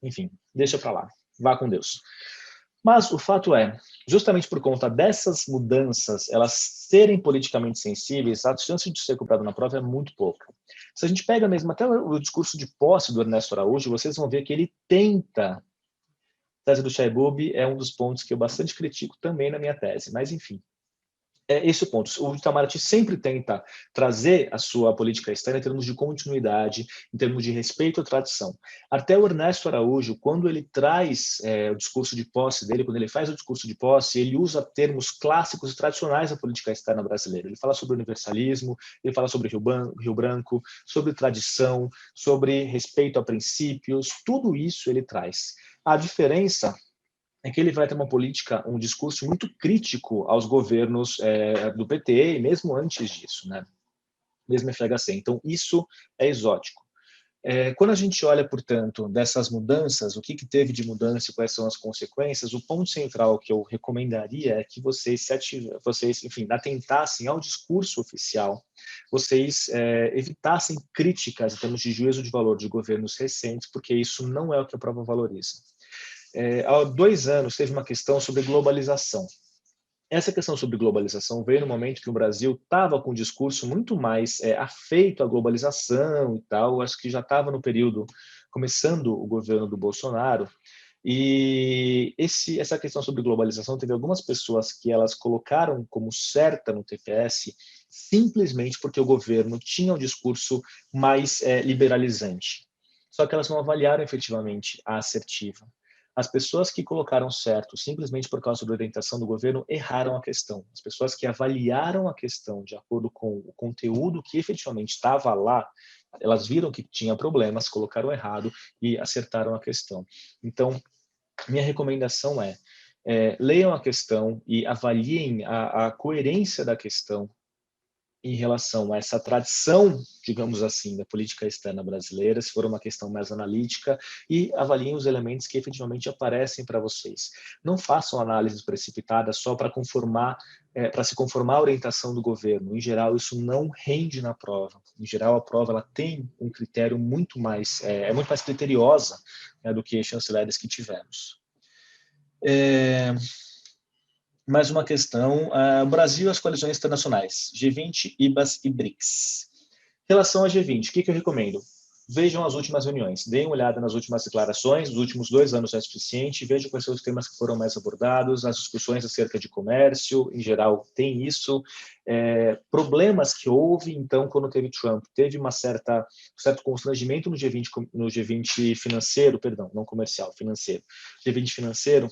Enfim, deixa para lá. Vá com Deus. Mas o fato é, justamente por conta dessas mudanças, elas serem politicamente sensíveis, a chance de ser cobrado na prova é muito pouca. Se a gente pega mesmo até o discurso de posse do Ernesto Araújo, vocês vão ver que ele tenta... A tese do Chaibub é um dos pontos que eu bastante critico também na minha tese, mas enfim. É esse o ponto. O Itamaraty sempre tenta trazer a sua política externa em termos de continuidade, em termos de respeito à tradição. Até o Ernesto Araújo, quando ele traz o discurso de posse dele, quando ele faz o discurso de posse, ele usa termos clássicos e tradicionais da política externa brasileira. Ele fala sobre universalismo, ele fala sobre Rio Branco, sobre tradição, sobre respeito a princípios, tudo isso ele traz. A diferença é que ele vai ter uma política, um discurso muito crítico aos governos do PT, e mesmo antes disso, né? Mesmo FHC. Então, isso é exótico. Quando a gente olha, portanto, dessas mudanças, o que teve de mudança e quais são as consequências, o ponto central que eu recomendaria é que vocês, enfim, atentassem ao discurso oficial, vocês evitassem críticas em termos de juízo de valor de governos recentes, porque isso não é o que a prova valoriza. Há 2 anos teve uma questão sobre globalização. Essa questão sobre globalização veio no momento que o Brasil estava com um discurso muito mais afeito à globalização e tal, acho que já estava no período, começando o governo do Bolsonaro, e essa questão sobre globalização teve algumas pessoas que elas colocaram como certa no TPS, simplesmente porque o governo tinha um discurso mais liberalizante. Só que elas não avaliaram efetivamente a assertiva. As pessoas que colocaram certo simplesmente por causa da orientação do governo erraram a questão. As pessoas que avaliaram a questão de acordo com o conteúdo que efetivamente estava lá, elas viram que tinha problemas, colocaram errado e acertaram a questão. Então, minha recomendação leiam a questão e avaliem a coerência da questão em relação a essa tradição, digamos assim, da política externa brasileira, se for uma questão mais analítica, e avaliem os elementos que efetivamente aparecem para vocês. Não façam análises precipitadas só para se conformar à orientação do governo. Em geral, isso não rende na prova. Em geral, a prova ela tem um critério muito mais criteriosa, né, do que chanceleres que tivemos. Mais uma questão, Brasil e as coalizões internacionais, G20, IBAS e BRICS. Em relação a G20, o que eu recomendo? vejam as últimas reuniões, deem uma olhada nas últimas declarações, os últimos 2 anos é suficiente, vejam quais são os temas que foram mais abordados, as discussões acerca de comércio, em geral, tem isso, problemas que houve, então, quando teve Trump, teve um certo constrangimento no G20 financeiro, perdão, não comercial, financeiro, G20 financeiro,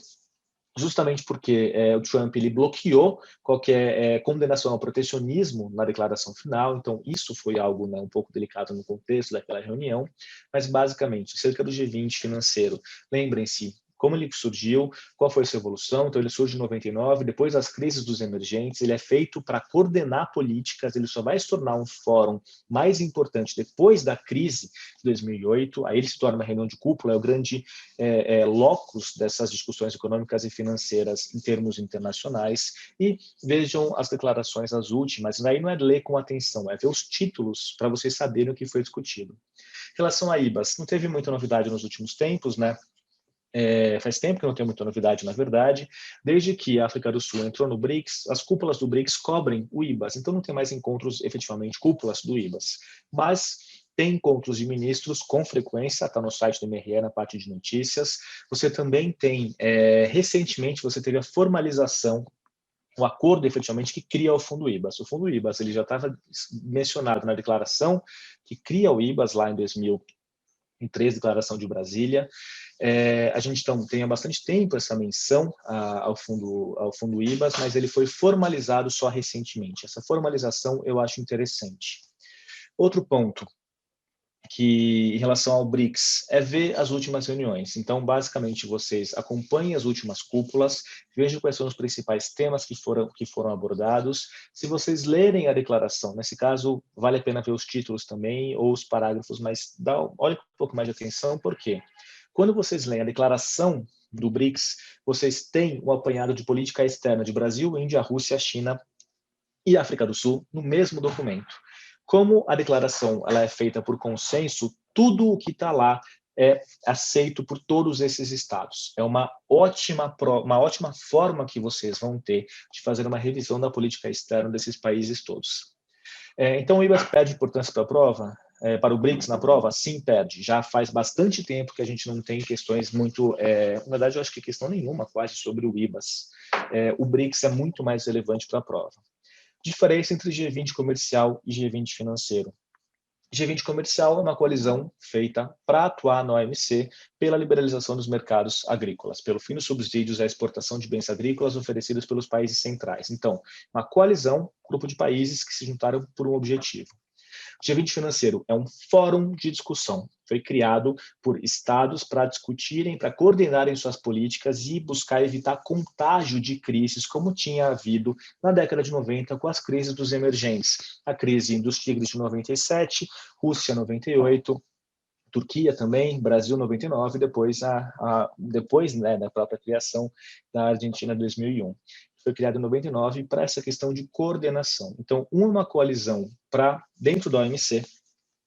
justamente porque o Trump ele bloqueou qualquer condenação ao protecionismo na declaração final, então isso foi algo, né, um pouco delicado no contexto daquela reunião, mas basicamente, cerca do G20 financeiro, lembrem-se, como ele surgiu, qual foi a sua evolução, então ele surge em 99, depois das crises dos emergentes, ele é feito para coordenar políticas, ele só vai se tornar um fórum mais importante depois da crise de 2008, aí ele se torna uma reunião de cúpula, é o grande locus dessas discussões econômicas e financeiras em termos internacionais, e vejam as declarações, as últimas, daí não é ler com atenção, é ver os títulos para vocês saberem o que foi discutido. Em relação a IBAs, não teve muita novidade nos últimos tempos, né? Faz tempo que não tem muita novidade, na verdade, desde que a África do Sul entrou no BRICS, as cúpulas do BRICS cobrem o IBAS, então não tem mais encontros, efetivamente, cúpulas do IBAS, mas tem encontros de ministros com frequência, está no site do MRE, na parte de notícias, você também tem, recentemente, você teve a formalização, o acordo, efetivamente, que cria o Fundo IBAS. O Fundo IBAS ele já estava mencionado na declaração que cria o IBAS lá em 2003, Declaração de Brasília. A gente então, tem há bastante tempo essa menção ao fundo IBAS, mas ele foi formalizado só recentemente. Essa formalização eu acho interessante. Outro ponto que, em relação ao BRICS, é ver as últimas reuniões. Então, basicamente, vocês acompanhem as últimas cúpulas, vejam quais são os principais temas que foram abordados. Se vocês lerem a declaração, nesse caso, vale a pena ver os títulos também, ou os parágrafos, mas olhe com um pouco mais de atenção, por quê? Quando vocês leem a declaração do BRICS, vocês têm o apanhado de política externa de Brasil, Índia, Rússia, China e África do Sul no mesmo documento. Como a declaração ela é feita por consenso, tudo o que está lá é aceito por todos esses estados. É uma ótima forma que vocês vão ter de fazer uma revisão da política externa desses países todos. Então, o IBAS perde importância para a prova? Para o BRICS na prova? Sim, perde. Já faz bastante tempo que a gente não tem questões muito... na verdade, eu acho que questão nenhuma quase sobre o IBAS. O BRICS é muito mais relevante para a prova. Diferença entre G20 comercial e G20 financeiro. G20 comercial é uma coalizão feita para atuar na OMC pela liberalização dos mercados agrícolas, pelo fim dos subsídios à exportação de bens agrícolas oferecidos pelos países centrais. Então, uma coalizão, grupo de países que se juntaram por um objetivo. O G20 financeiro é um fórum de discussão. Foi criado por estados para discutirem, para coordenarem suas políticas e buscar evitar contágio de crises, como tinha havido na década de 90 com as crises dos emergentes. A crise dos tigres de 97, Rússia 98, Turquia também, Brasil 99, depois da própria criação da Argentina 2001. Foi criado em 99 para essa questão de coordenação. Então, uma coalizão para dentro da OMC,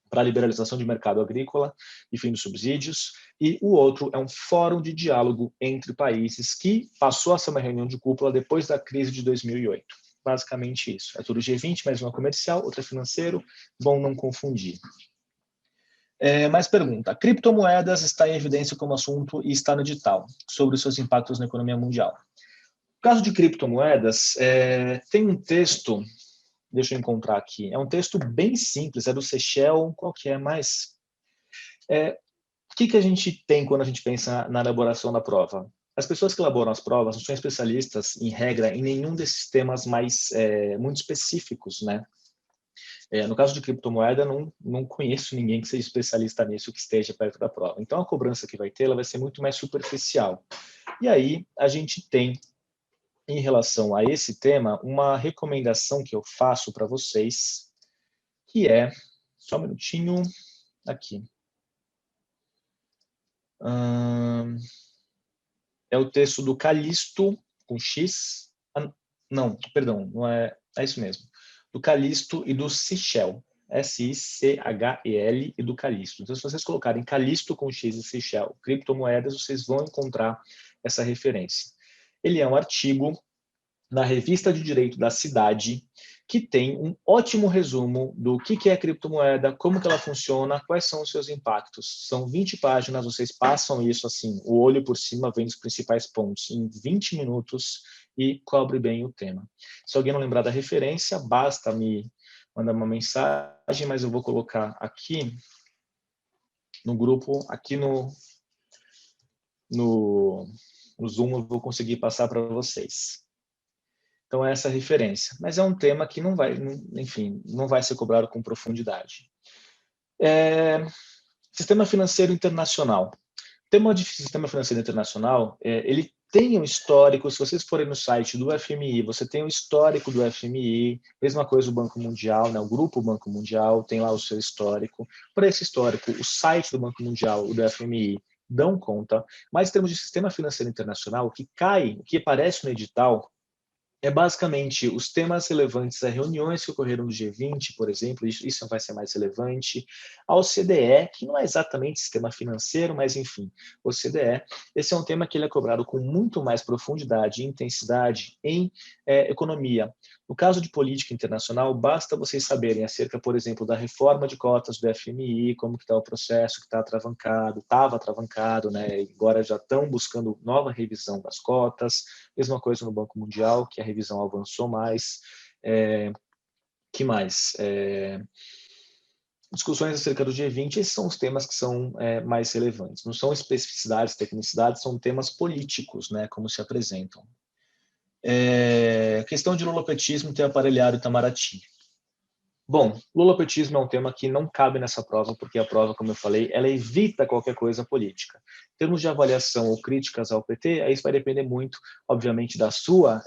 para a liberalização de mercado agrícola e fim dos subsídios, e o outro é um fórum de diálogo entre países que passou a ser uma reunião de cúpula depois da crise de 2008. Basicamente isso. É tudo G20, mais uma comercial, outra financeiro, bom não confundir. Mais pergunta. Criptomoedas está em evidência como assunto e está no edital, sobre os seus impactos na economia mundial. No caso de criptomoedas, tem um texto, deixa eu encontrar aqui, é um texto bem simples, é do Seychelles, qual que é mais? O que a gente tem quando a gente pensa na elaboração da prova? As pessoas que elaboram as provas não são especialistas, em regra, em nenhum desses temas mais muito específicos, né? No caso de criptomoeda, não conheço ninguém que seja especialista nisso, que esteja perto da prova. Então, a cobrança que vai ter, ela vai ser muito mais superficial. E aí, a gente tem, em relação a esse tema, uma recomendação que eu faço para vocês, que é, só um minutinho, aqui. É o texto do Calixto, com X, não, perdão, não é isso mesmo, do Calixto e do Sichel, S-I-C-H-E-L e do Calixto. Então, se vocês colocarem Calixto com X e Sichel, criptomoedas, vocês vão encontrar essa referência. Ele é um artigo na Revista de Direito da Cidade, que tem um ótimo resumo do que é a criptomoeda, como que ela funciona, quais são os seus impactos. São 20 páginas, vocês passam isso assim, o olho por cima, vendo os principais pontos, em 20 minutos e cobre bem o tema. Se alguém não lembrar da referência, basta me mandar uma mensagem, mas eu vou colocar aqui no grupo, aqui no Zoom, eu vou conseguir passar para vocês. Então, é essa referência. Mas é um tema que não vai, enfim, não vai ser cobrado com profundidade. Sistema financeiro internacional. O tema de sistema financeiro internacional, ele tem um histórico, se vocês forem no site do FMI, você tem o histórico do FMI, mesma coisa o Banco Mundial, né? O Grupo Banco Mundial tem lá o seu histórico. Para esse histórico, o site do Banco Mundial e do FMI dão conta, mas em termos de sistema financeiro internacional, o que aparece no edital, é basicamente os temas relevantes a reuniões que ocorreram no G20, por exemplo, isso vai ser mais relevante, ao CDE, que não é exatamente sistema financeiro, mas enfim, o CDE, esse é um tema que ele é cobrado com muito mais profundidade e intensidade em economia. No caso de política internacional, basta vocês saberem acerca, por exemplo, da reforma de cotas do FMI, como que está o processo, que está travancado, estava travancado, né? Agora já estão buscando nova revisão das cotas, mesma coisa no Banco Mundial, que a revisão avançou mais. Que mais? Discussões acerca do G20, esses são os temas que são mais relevantes. Não são especificidades, tecnicidades, são temas políticos, né, como se apresentam. Questão de lulopetismo ter aparelhado Itamaraty. Bom, lulopetismo é um tema que não cabe nessa prova, porque a prova, como eu falei, ela evita qualquer coisa política. Em termos de avaliação ou críticas ao PT, isso vai depender muito, obviamente, da sua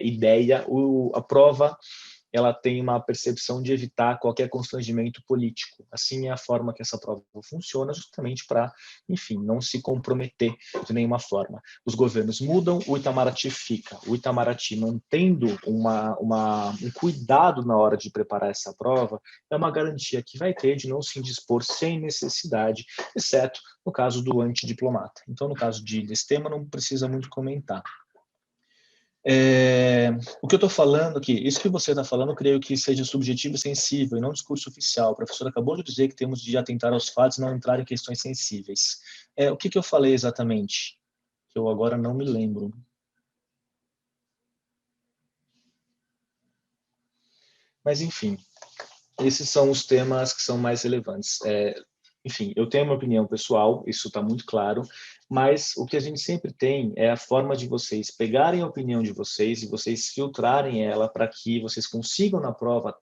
ideia. A prova ela tem uma percepção de evitar qualquer constrangimento político. Assim é a forma que essa prova funciona, justamente para, enfim, não se comprometer de nenhuma forma. Os governos mudam, o Itamaraty fica. O Itamaraty, mantendo um cuidado na hora de preparar essa prova, é uma garantia que vai ter de não se indispor sem necessidade, exceto no caso do antidiplomata. Então, no caso desse tema, não precisa muito comentar. O que eu estou falando aqui, isso que você está falando, eu creio que seja subjetivo e sensível, e não discurso oficial. O professor acabou de dizer que temos de atentar aos fatos e não entrar em questões sensíveis. O que eu falei exatamente? Que eu agora não me lembro. Mas, enfim, esses são os temas que são mais relevantes. Enfim, eu tenho uma opinião pessoal, isso está muito claro, mas o que a gente sempre tem é a forma de vocês pegarem a opinião de vocês e vocês filtrarem ela para que vocês consigam na prova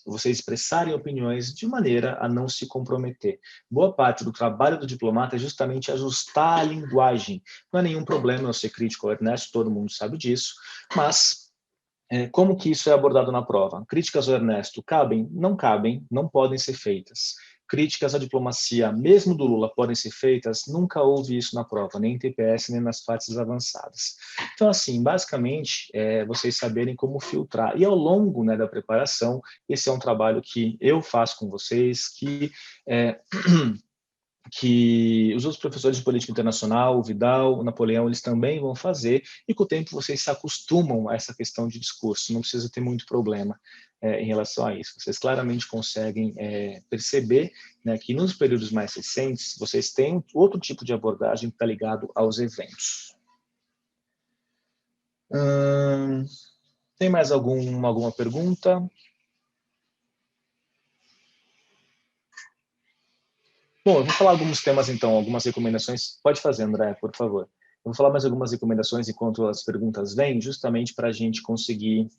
vocês expressarem opiniões de maneira a não se comprometer. Boa parte do trabalho do diplomata é justamente ajustar a linguagem. Não é nenhum problema eu ser crítico ao Ernesto, todo mundo sabe disso, mas como que isso é abordado na prova? Críticas ao Ernesto cabem? Não podem ser feitas. Críticas à diplomacia, mesmo do Lula, podem ser feitas? Nunca houve isso na prova, nem em TPS, nem nas fases avançadas. Então, assim, basicamente, vocês saberem como filtrar. E ao longo, né, da preparação, esse é um trabalho que eu faço com vocês, que os outros professores de política internacional, o Vidal, o Napoleão, eles também vão fazer, e com o tempo vocês se acostumam a essa questão de discurso, não precisa ter muito problema em relação a isso. Vocês claramente conseguem perceber, né, que nos períodos mais recentes, vocês têm outro tipo de abordagem que está ligado aos eventos. Tem mais alguma pergunta? Bom, eu vou falar alguns temas, então, algumas recomendações. Pode fazer, André, por favor. Eu vou falar mais algumas recomendações enquanto as perguntas vêm, justamente para a gente conseguir,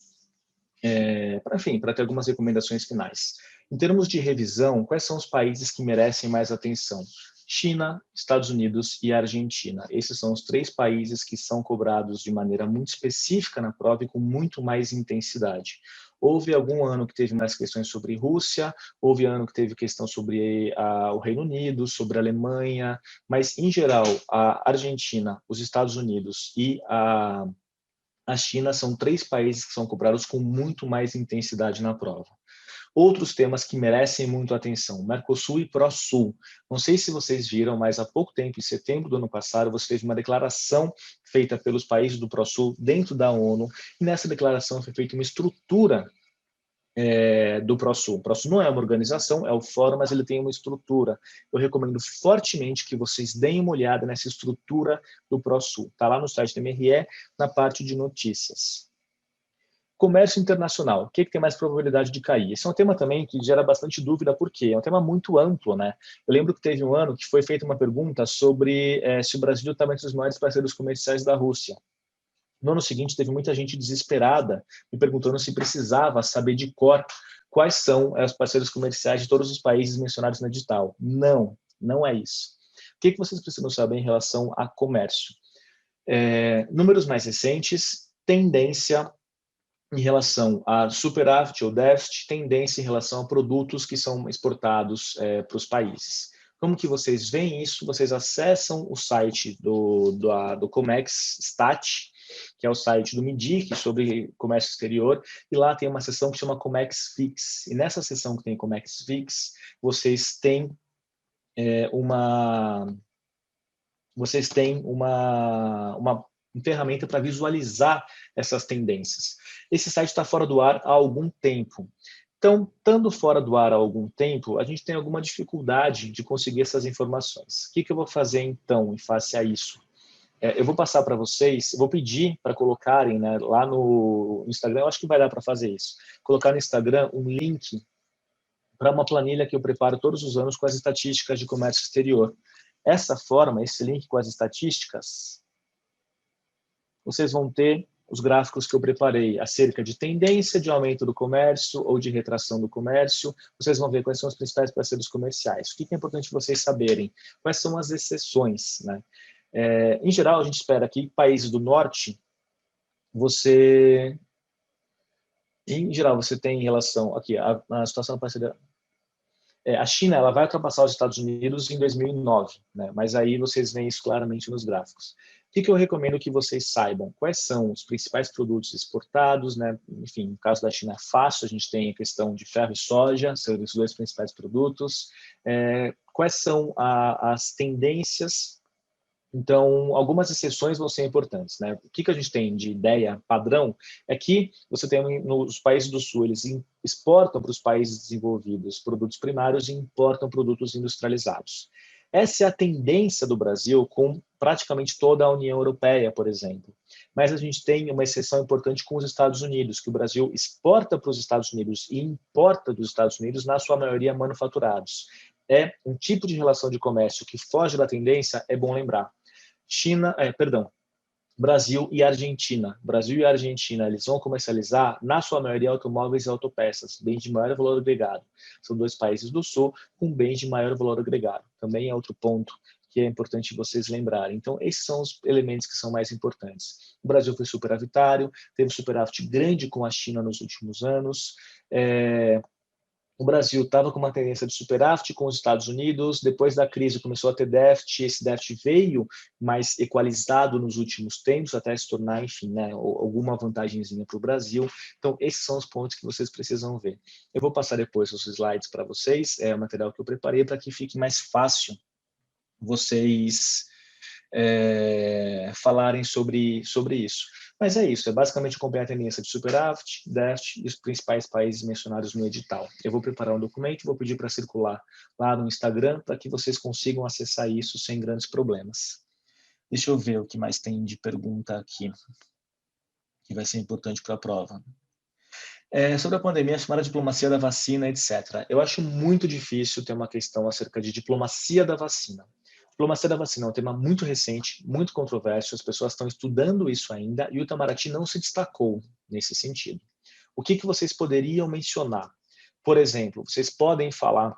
para ter algumas recomendações finais. Em termos de revisão, quais são os países que merecem mais atenção? China, Estados Unidos e Argentina. Esses são os 3 países que são cobrados de maneira muito específica na prova e com muito mais intensidade. Houve algum ano que teve mais questões sobre Rússia, houve ano que teve questão sobre o Reino Unido, sobre a Alemanha, mas, em geral, a Argentina, os Estados Unidos e a China são 3 países que são cobrados com muito mais intensidade na prova. Outros temas que merecem muito atenção, Mercosul e Prosul. Não sei se vocês viram, mas há pouco tempo, em setembro do ano passado, você teve uma declaração feita pelos países do Prosul dentro da ONU, e nessa declaração foi feita uma estrutura do Prosul. O Prosul não é uma organização, é o fórum, mas ele tem uma estrutura. Eu recomendo fortemente que vocês deem uma olhada nessa estrutura do Prosul. Está lá no site do MRE, na parte de notícias. Comércio internacional, o que tem mais probabilidade de cair? Esse é um tema também que gera bastante dúvida, porque é um tema muito amplo, né? Eu lembro que teve um ano que foi feita uma pergunta sobre se o Brasil estava entre os maiores parceiros comerciais da Rússia. No ano seguinte, teve muita gente desesperada me perguntando se precisava saber de cor quais são os parceiros comerciais de todos os países mencionados no edital. Não, não é isso. O que vocês precisam saber em relação a comércio? Números mais recentes, tendência em relação a superávit ou déficit, tendência em relação a produtos que são exportados para os países. Como que vocês veem isso? Vocês acessam o site do Comex Stat, que é o site do MIDIC sobre comércio exterior, e lá tem uma seção que chama Comex Fix. E nessa seção que tem Comex Fix, vocês têm uma ferramenta para visualizar essas tendências. Esse site está fora do ar há algum tempo. Então, estando fora do ar há algum tempo, a gente tem alguma dificuldade de conseguir essas informações. O que eu vou fazer, então, em face a isso? Eu vou passar para vocês, vou pedir para colocarem, né, lá no Instagram, eu acho que vai dar para fazer isso, colocar no Instagram um link para uma planilha que eu preparo todos os anos com as estatísticas de comércio exterior. Essa forma, esse link com as estatísticas, vocês vão ter os gráficos que eu preparei acerca de tendência de aumento do comércio ou de retração do comércio. Vocês vão ver quais são os principais parceiros comerciais. O que é importante vocês saberem? Quais são as exceções, né? Em geral, a gente espera que países do norte, em geral, você tem em relação, aqui, a situação da parceria, a China ela vai ultrapassar os Estados Unidos em 2009, né? Mas aí vocês veem isso claramente nos gráficos. O que eu recomendo que vocês saibam? Quais são os principais produtos exportados, né? Enfim, no caso da China é fácil, a gente tem a questão de ferro e soja, são os dois principais produtos. Quais são as tendências? Então, algumas exceções vão ser importantes, né? O que a gente tem de ideia padrão é que você tem nos países do Sul, eles exportam para os países desenvolvidos produtos primários e importam produtos industrializados. Essa é a tendência do Brasil com praticamente toda a União Europeia, por exemplo. Mas a gente tem uma exceção importante com os Estados Unidos, que o Brasil exporta para os Estados Unidos e importa dos Estados Unidos, na sua maioria, manufaturados. É um tipo de relação de comércio que foge da tendência, é bom lembrar. Brasil e Argentina. Brasil e Argentina, eles vão comercializar, na sua maioria, automóveis e autopeças, bens de maior valor agregado. São dois países do Sul com bens de maior valor agregado. Também é outro ponto que é importante vocês lembrarem. Então, esses são os elementos que são mais importantes. O Brasil foi superavitário, teve superávit grande com a China nos últimos anos. O Brasil estava com uma tendência de superávit com os Estados Unidos, depois da crise começou a ter déficit, esse déficit veio mais equalizado nos últimos tempos, até se tornar, enfim, né, alguma vantagenzinha para o Brasil. Então, esses são os pontos que vocês precisam ver. Eu vou passar depois os slides para vocês, é o material que eu preparei para que fique mais fácil vocês falarem sobre isso. Mas é isso, é basicamente acompanhar a tendência de superávit, déficit e os principais países mencionados no edital. Eu vou preparar um documento, vou pedir para circular lá no Instagram para que vocês consigam acessar isso sem grandes problemas. Deixa eu ver o que mais tem de pergunta aqui, que vai ser importante para a prova. Sobre a pandemia, chamar a diplomacia da vacina, etc. Eu acho muito difícil ter uma questão acerca de diplomacia da vacina. Diplomacia da vacina é um tema muito recente, muito controverso, as pessoas estão estudando isso ainda e o Itamaraty não se destacou nesse sentido. O que vocês poderiam mencionar? Por exemplo, vocês podem falar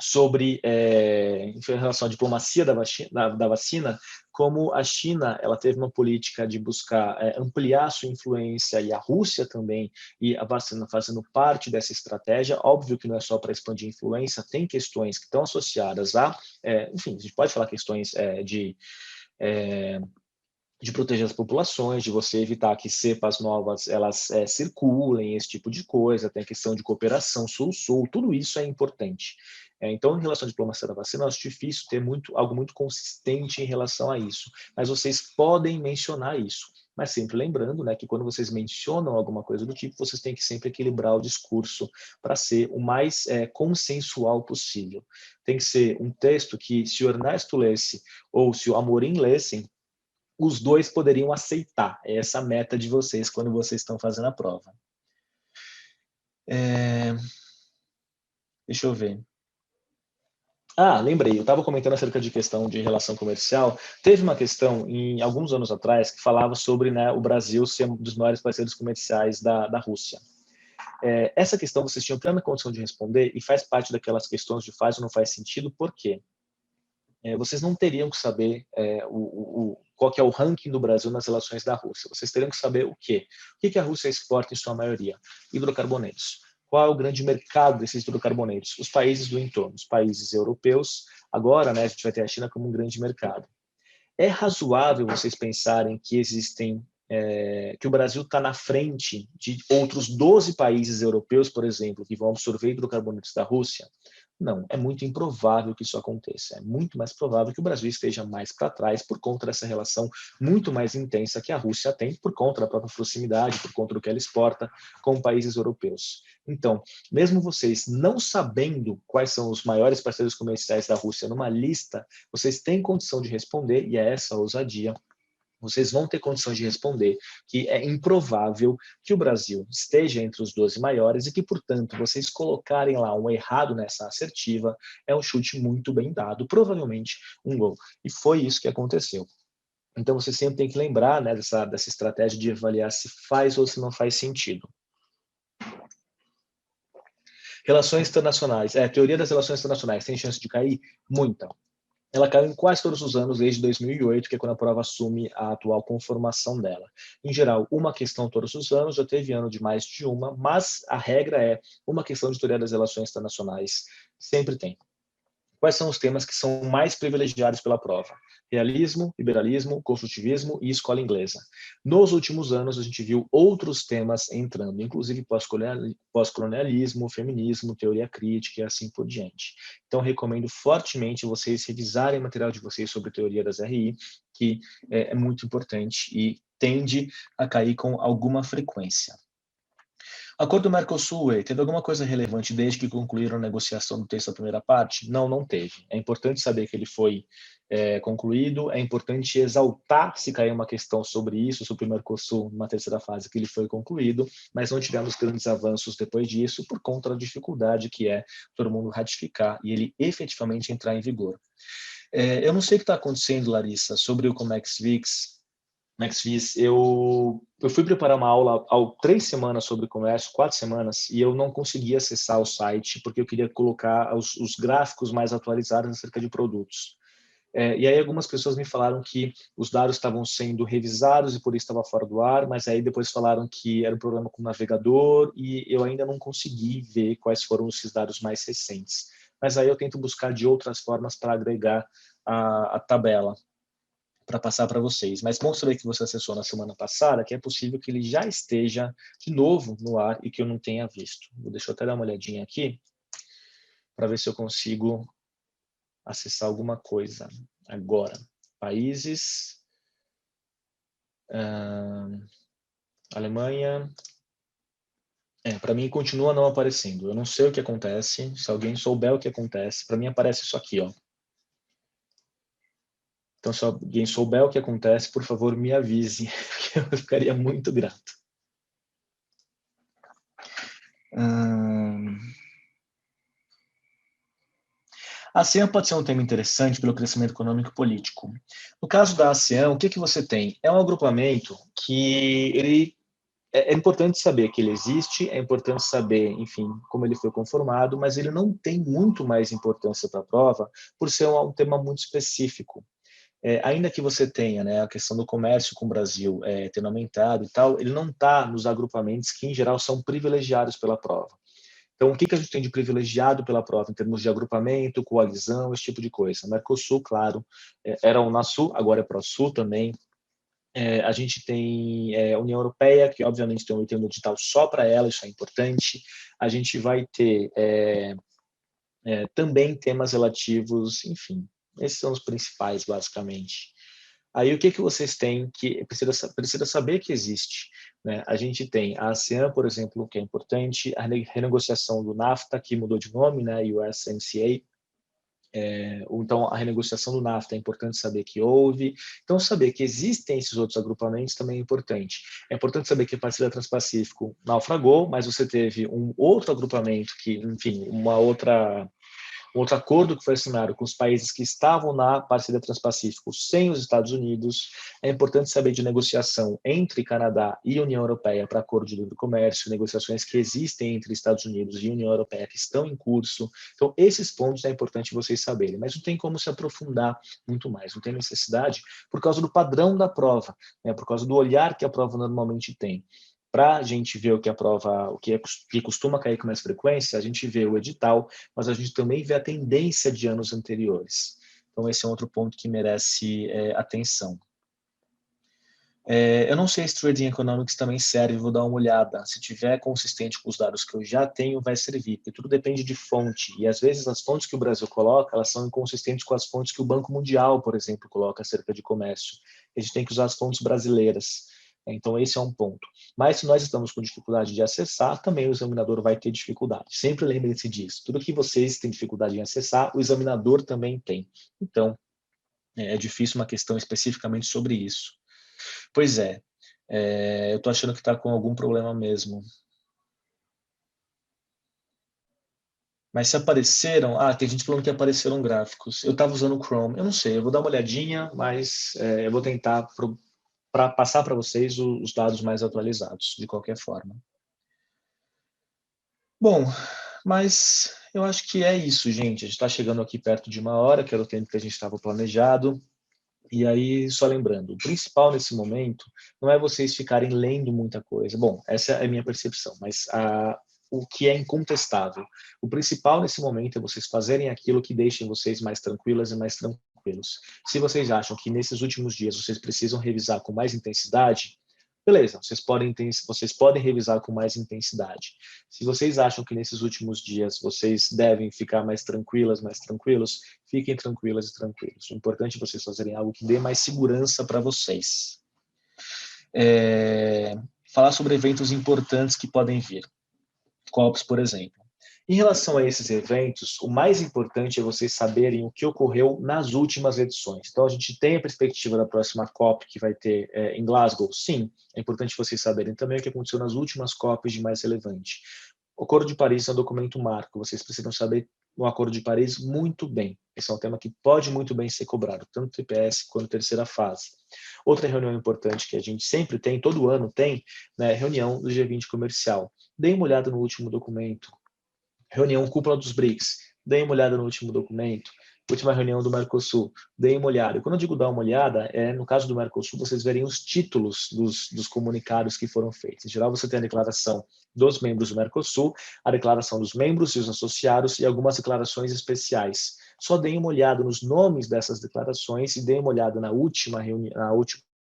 sobre, em relação à diplomacia da vacina, como a China ela teve uma política de buscar ampliar sua influência, e a Rússia também, e a vacina fazendo parte dessa estratégia. Óbvio que não é só para expandir influência, tem questões que estão associadas a, enfim, a gente pode falar questões de proteger as populações, de você evitar que cepas novas elas circulem, esse tipo de coisa, tem a questão de cooperação sul-sul, tudo isso é importante. Então, em relação à diplomacia da vacina, eu acho difícil ter algo muito consistente em relação a isso, mas vocês podem mencionar isso. Mas sempre lembrando, né, que quando vocês mencionam alguma coisa do tipo, vocês têm que sempre equilibrar o discurso para ser o mais consensual possível. Tem que ser um texto que, se o Ernesto lesse ou se o Amorim lessem, os dois poderiam aceitar. É essa a meta de vocês quando vocês estão fazendo a prova. Deixa eu ver. Lembrei, eu estava comentando acerca de questão de relação comercial. Teve uma questão, em alguns anos atrás, que falava sobre, né, o Brasil ser um dos maiores parceiros comerciais da Rússia. Essa questão vocês tinham plena condição de responder e faz parte daquelas questões de faz ou não faz sentido, por quê? Vocês não teriam que saber qual que é o ranking do Brasil nas relações da Rússia. Vocês teriam que saber o quê? O que a Rússia exporta em sua maioria? Hidrocarbonetos. Qual é o grande mercado desses hidrocarbonetos? Os países do entorno, os países europeus. Agora, né, a gente vai ter a China como um grande mercado. É razoável vocês pensarem que que o Brasil está na frente de outros 12 países europeus, por exemplo, que vão absorver hidrocarbonetos da Rússia? Não, é muito improvável que isso aconteça. É muito mais provável que o Brasil esteja mais para trás por conta dessa relação muito mais intensa que a Rússia tem, por conta da própria proximidade, por conta do que ela exporta com países europeus. Então, mesmo vocês não sabendo quais são os maiores parceiros comerciais da Rússia numa lista, vocês têm condição de responder, e é essa a ousadia, vocês vão ter condições de responder que é improvável que o Brasil esteja entre os 12 maiores e que, portanto, vocês colocarem lá um errado nessa assertiva é um chute muito bem dado, provavelmente um gol. E foi isso que aconteceu. Então, você sempre tem que lembrar, né, dessa estratégia de avaliar se faz ou se não faz sentido. Relações internacionais. Teoria das relações internacionais. Tem chance de cair? Muita. Ela caiu em quase todos os anos desde 2008, que é quando a prova assume a atual conformação dela. Em geral, uma questão todos os anos, já teve ano de mais de uma, mas a regra é uma questão de teoria das relações internacionais. Sempre tem. Quais são os temas que são mais privilegiados pela prova? Realismo, liberalismo, construtivismo e escola inglesa. Nos últimos anos, a gente viu outros temas entrando, inclusive pós-colonialismo, feminismo, teoria crítica e assim por diante. Então, recomendo fortemente vocês revisarem o material de vocês sobre teoria das RI, que é muito importante e tende a cair com alguma frequência. Acordo Mercosul, teve alguma coisa relevante desde que concluíram a negociação do texto da primeira parte? Não, não teve. É importante saber que ele foi concluído, é importante exaltar se cair uma questão sobre isso, sobre o Mercosul, numa terceira fase, que ele foi concluído, mas não tivemos grandes avanços depois disso, por conta da dificuldade que é todo mundo ratificar e ele efetivamente entrar em vigor. Eu não sei o que está acontecendo, Larissa, sobre o Comex-VIX. Eu fui preparar uma aula há 3 semanas sobre comércio, 4 semanas, e eu não consegui acessar o site porque eu queria colocar os gráficos mais atualizados acerca de produtos. E aí algumas pessoas me falaram que os dados estavam sendo revisados e por isso estava fora do ar, mas aí depois falaram que era um problema com o navegador e eu ainda não consegui ver quais foram esses dados mais recentes. Mas aí eu tento buscar de outras formas para agregar a tabela para passar para vocês. Mas bom saber que você acessou na semana passada, que é possível que ele já esteja de novo no ar e que eu não tenha visto. Deixa eu até dar uma olhadinha aqui para ver se eu consigo acessar alguma coisa agora. Países, Alemanha, para mim continua não aparecendo. Eu não sei o que acontece. Se alguém souber o que acontece, para mim aparece isso aqui, ó. Então, se alguém souber o que acontece, por favor, me avise, porque eu ficaria muito grato. A ASEAN pode ser um tema interessante pelo crescimento econômico e político. No caso da ASEAN, o que você tem? É um agrupamento que ele é importante saber que ele existe, é importante saber, enfim, como ele foi conformado, mas ele não tem muito mais importância para a prova por ser um tema muito específico. Ainda que você tenha, né, a questão do comércio com o Brasil tendo aumentado e tal, ele não está nos agrupamentos que, em geral, são privilegiados pela prova. Então, o que a gente tem de privilegiado pela prova em termos de agrupamento, coalizão, esse tipo de coisa? Mercosul, claro, era o Unasul, agora é ProSul também. A gente tem a União Europeia, que obviamente tem um item digital só para ela, isso é importante. A gente vai ter também temas relativos, enfim, esses são os principais, basicamente. Aí o que vocês têm que precisa saber que existe, né? A gente tem a ASEAN, por exemplo, que é importante, a renegociação do NAFTA, que mudou de nome, né? USMCA. Então, a renegociação do NAFTA é importante saber que houve. Então, saber que existem esses outros agrupamentos também é importante. É importante saber que a parceria Transpacífico naufragou, mas você teve um outro agrupamento que, enfim, um outro acordo que foi assinado com os países que estavam na parceria Transpacífico sem os Estados Unidos. É importante saber de negociação entre Canadá e União Europeia para acordo de livre comércio, negociações que existem entre Estados Unidos e União Europeia que estão em curso. Então, esses pontos é importante vocês saberem, mas não tem como se aprofundar muito mais, não tem necessidade por causa do padrão da prova, né, por causa do olhar que a prova normalmente tem. Para a gente ver o que a prova, que costuma cair com mais frequência, a gente vê o edital, mas a gente também vê a tendência de anos anteriores. Então, esse é outro ponto que merece atenção. Eu não sei se Trading Economics também serve, vou dar uma olhada. Se tiver consistente com os dados que eu já tenho, vai servir, porque tudo depende de fonte. E às vezes as fontes que o Brasil coloca, elas são inconsistentes com as fontes que o Banco Mundial, por exemplo, coloca acerca de comércio. A gente tem que usar as fontes brasileiras. Então, esse é um ponto. Mas se nós estamos com dificuldade de acessar, também o examinador vai ter dificuldade. Sempre lembrem-se disso. Tudo que vocês têm dificuldade em acessar, o examinador também tem. Então, é difícil uma questão especificamente sobre isso. Pois eu estou achando que está com algum problema mesmo. Mas se apareceram... tem gente falando que apareceram gráficos. Eu estava usando o Chrome. Eu não sei, eu vou dar uma olhadinha, mas eu vou tentar para passar para vocês os dados mais atualizados, de qualquer forma. Bom, mas eu acho que é isso, gente. A gente está chegando aqui perto de 1 hora, que era o tempo que a gente estava planejado. E aí, só lembrando, o principal nesse momento não é vocês ficarem lendo muita coisa. Bom, essa é a minha percepção, mas o que é incontestável. O principal nesse momento é vocês fazerem aquilo que deixem vocês mais tranquilas e mais tranquilos. Se vocês acham que nesses últimos dias vocês precisam revisar com mais intensidade, beleza, vocês podem revisar com mais intensidade. Se vocês acham que nesses últimos dias vocês devem ficar mais tranquilas, mais tranquilos, fiquem tranquilas e tranquilos. O importante é vocês fazerem algo que dê mais segurança para vocês. Falar sobre eventos importantes que podem vir. COPs, por exemplo. Em relação a esses eventos, o mais importante é vocês saberem o que ocorreu nas últimas edições. Então, a gente tem a perspectiva da próxima COP que vai ter em Glasgow? Sim. É importante vocês saberem também o que aconteceu nas últimas COPs de mais relevante. O Acordo de Paris é um documento marco. Vocês precisam saber o Acordo de Paris muito bem. Esse é um tema que pode muito bem ser cobrado, tanto TPS quanto terceira fase. Outra reunião importante que a gente sempre tem, todo ano tem, né, reunião do G20 comercial. Deem uma olhada no último documento. Reunião cúpula dos BRICS. Deem uma olhada no último documento. Última reunião do Mercosul. Deem uma olhada. E quando eu digo dar uma olhada, no caso do Mercosul, vocês verem os títulos dos comunicados que foram feitos. Em geral, você tem a declaração dos membros do Mercosul, a declaração dos membros e os associados e algumas declarações especiais. Só deem uma olhada nos nomes dessas declarações e deem uma olhada na última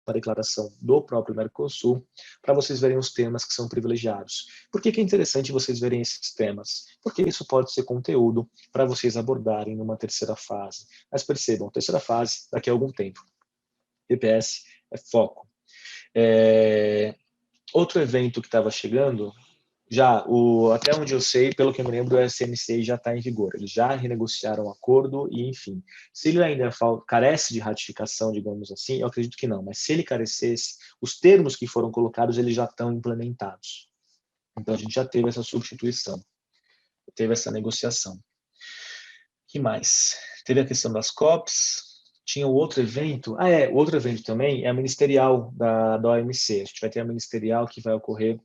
a declaração do próprio Mercosul, para vocês verem os temas que são privilegiados. Por que é interessante vocês verem esses temas? Porque isso pode ser conteúdo para vocês abordarem numa terceira fase. Mas percebam, terceira fase, daqui a algum tempo. TPS é foco. Outro evento que estava chegando, até onde eu sei, pelo que eu me lembro, o SMCA já está em vigor. Eles já renegociaram o acordo e, enfim, se ele ainda carece de ratificação, digamos assim, eu acredito que não, mas se ele carecesse, os termos que foram colocados, eles já estão implementados. Então, a gente já teve essa substituição, teve essa negociação. O que mais? Teve a questão das COPs, tinha o outro evento, o outro evento também é a ministerial da OMC. A gente vai ter a ministerial que vai ocorrer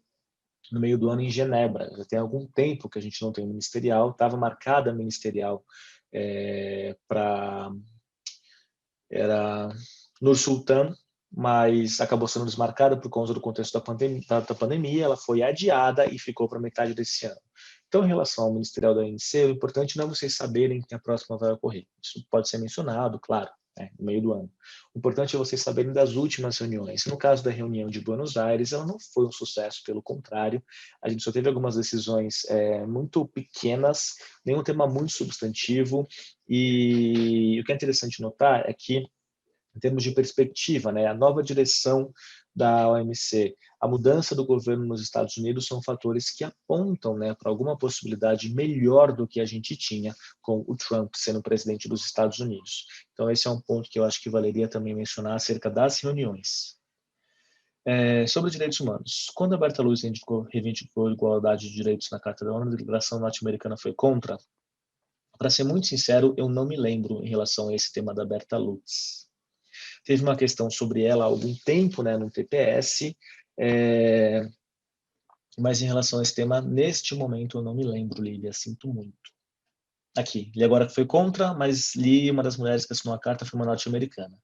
no meio do ano em Genebra. Já tem algum tempo que a gente não tem ministerial, estava marcada a ministerial era Nur Sultan, mas acabou sendo desmarcada por causa do contexto da pandemia, ela foi adiada e ficou para metade desse ano. Então, em relação ao ministerial da OMC, o importante não é vocês saberem que a próxima vai ocorrer. Isso pode ser mencionado, claro, né, no meio do ano. O importante é vocês saberem das últimas reuniões. No caso da reunião de Buenos Aires, ela não foi um sucesso, pelo contrário, a gente só teve algumas decisões muito pequenas, nenhum tema muito substantivo, e o que é interessante notar é que, em termos de perspectiva, né, a nova direção da OMC, a mudança do governo nos Estados Unidos são fatores que apontam, né, para alguma possibilidade melhor do que a gente tinha com o Trump sendo presidente dos Estados Unidos. Então, esse é um ponto que eu acho que valeria também mencionar acerca das reuniões. Sobre direitos humanos. Quando a Berta Luz reivindicou igualdade de direitos na Carta da ONU, a delegação norte-americana foi contra? Para ser muito sincero, eu não me lembro em relação a esse tema da Berta Lutz. Teve uma questão sobre ela há algum tempo, né, no TPS, mas em relação a esse tema, neste momento eu não me lembro, Lívia, sinto muito. Aqui, li agora que foi contra, mas li uma das mulheres que assinou a carta foi uma norte-americana.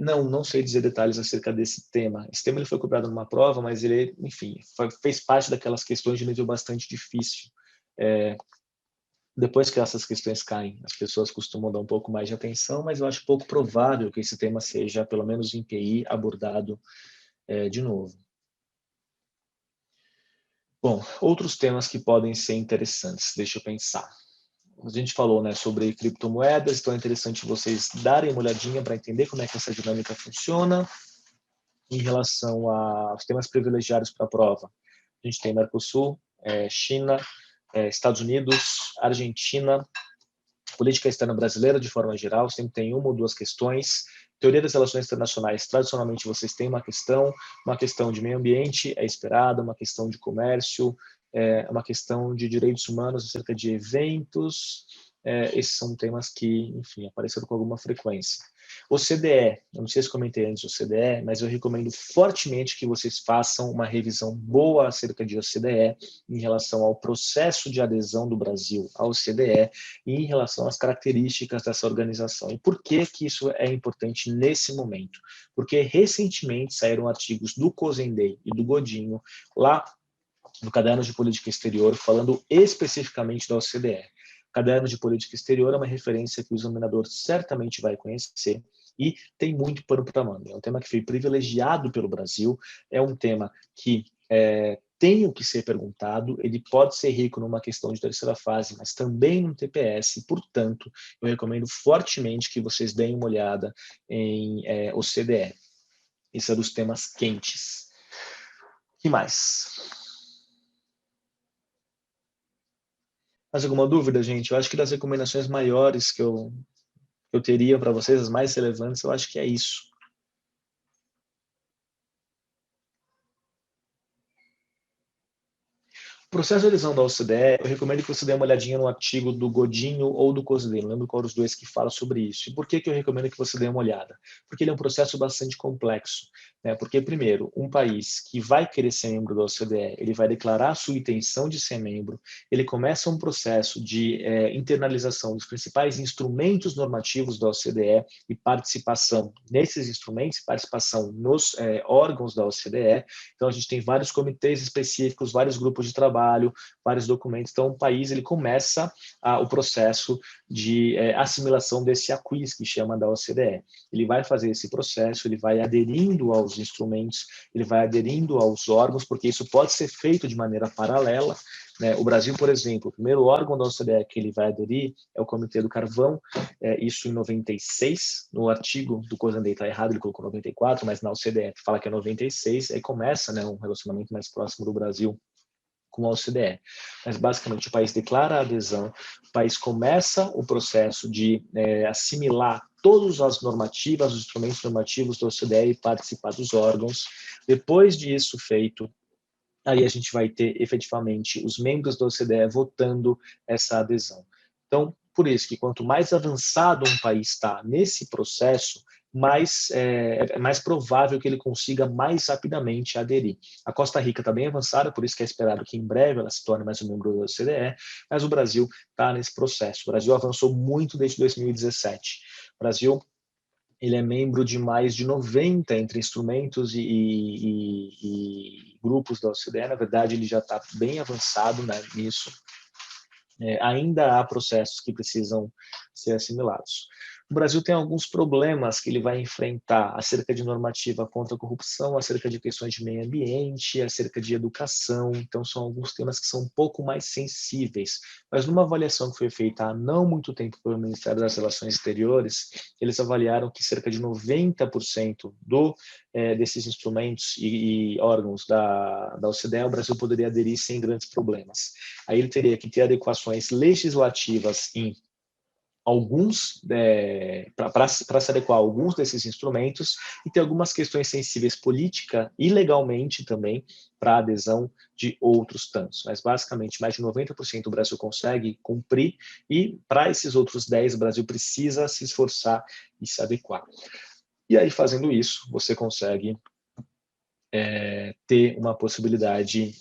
Não sei dizer detalhes acerca desse tema. Esse tema ele foi cobrado numa prova, mas ele, enfim, fez parte daquelas questões de nível bastante difícil. Depois que essas questões caem, as pessoas costumam dar um pouco mais de atenção, mas eu acho pouco provável que esse tema seja, pelo menos em PI, abordado de novo. Bom, outros temas que podem ser interessantes, deixa eu pensar. A gente falou, né, sobre criptomoedas, então é interessante vocês darem uma olhadinha para entender como é que essa dinâmica funciona. Em relação aos temas privilegiados para a prova, a gente tem Mercosul, China, Estados Unidos, Argentina, política externa brasileira de forma geral, sempre tem uma ou duas questões. Teoria das relações internacionais, tradicionalmente vocês têm uma questão de meio ambiente é esperada, uma questão de comércio, uma questão de direitos humanos acerca de eventos. Esses são temas que, enfim, apareceram com alguma frequência. OCDE, eu não sei se comentei antes do OCDE, mas eu recomendo fortemente que vocês façam uma revisão boa acerca de OCDE em relação ao processo de adesão do Brasil à OCDE e em relação às características dessa organização. E por que que isso é importante nesse momento? Porque recentemente saíram artigos do Cozendei e do Godinho lá no Caderno de Política Exterior, falando especificamente da OCDE. Caderno de Política Exterior é uma referência que o examinador certamente vai conhecer e tem muito pano para manga. É um tema que foi privilegiado pelo Brasil, é um tema que tem o que ser perguntado, ele pode ser rico numa questão de terceira fase, mas também no TPS, portanto, eu recomendo fortemente que vocês deem uma olhada em OCDE. Esse é dos temas quentes. O que mais? Mais alguma dúvida, gente? Eu acho que das recomendações maiores que eu teria para vocês, as mais relevantes, eu acho que é isso. O processo de adesão da OCDE, eu recomendo que você dê uma olhadinha no artigo do Godinho ou do Cozedei, não lembro qual dos dois que fala sobre isso. E por que que eu recomendo que você dê uma olhada? Porque ele é um processo bastante complexo, né? Porque, primeiro, um país que vai querer ser membro da OCDE, ele vai declarar a sua intenção de ser membro, ele começa um processo de internalização dos principais instrumentos normativos da OCDE e participação nesses instrumentos, participação nos órgãos da OCDE. Então, a gente tem vários comitês específicos, vários grupos de trabalho, vários documentos. Então, o país ele começa o processo de assimilação desse acquis, que chama da OCDE. Ele vai fazer esse processo, ele vai aderindo aos instrumentos, ele vai aderindo aos órgãos, porque isso pode ser feito de maneira paralela, né? O Brasil, por exemplo, o primeiro órgão da OCDE que ele vai aderir é o Comitê do Carvão, isso em 96, no artigo do Cozendei está errado, ele colocou 94, mas na OCDE fala que é 96, aí começa, né, um relacionamento mais próximo do Brasil com a OCDE. Mas, basicamente, o país declara a adesão, o país começa o processo de assimilar todas as normativas, os instrumentos normativos da OCDE e participar dos órgãos. Depois disso feito, aí a gente vai ter, efetivamente, os membros da OCDE votando essa adesão. Então, por isso que quanto mais avançado um país está nesse processo, é mais provável que ele consiga mais rapidamente aderir. A Costa Rica está bem avançada, por isso que é esperado que em breve ela se torne mais um membro da OCDE, mas o Brasil está nesse processo. O Brasil avançou muito desde 2017. O Brasil ele é membro de mais de 90 entre instrumentos e grupos da OCDE. Na verdade, ele já está bem avançado, né, nisso. Ainda há processos que precisam ser assimilados. O Brasil tem alguns problemas que ele vai enfrentar acerca de normativa contra a corrupção, acerca de questões de meio ambiente, acerca de educação. Então, são alguns temas que são um pouco mais sensíveis. Mas numa avaliação que foi feita há não muito tempo pelo Ministério das Relações Exteriores, eles avaliaram que cerca de 90% desses instrumentos e órgãos da OCDE, o Brasil poderia aderir sem grandes problemas. Aí ele teria que ter adequações legislativas em alguns, para se adequar a alguns desses instrumentos, e ter algumas questões sensíveis política e legalmente também para a adesão de outros tantos. Mas basicamente mais de 90% o Brasil consegue cumprir, e para esses outros 10% o Brasil precisa se esforçar e se adequar. E aí, fazendo isso, você consegue ter uma possibilidade,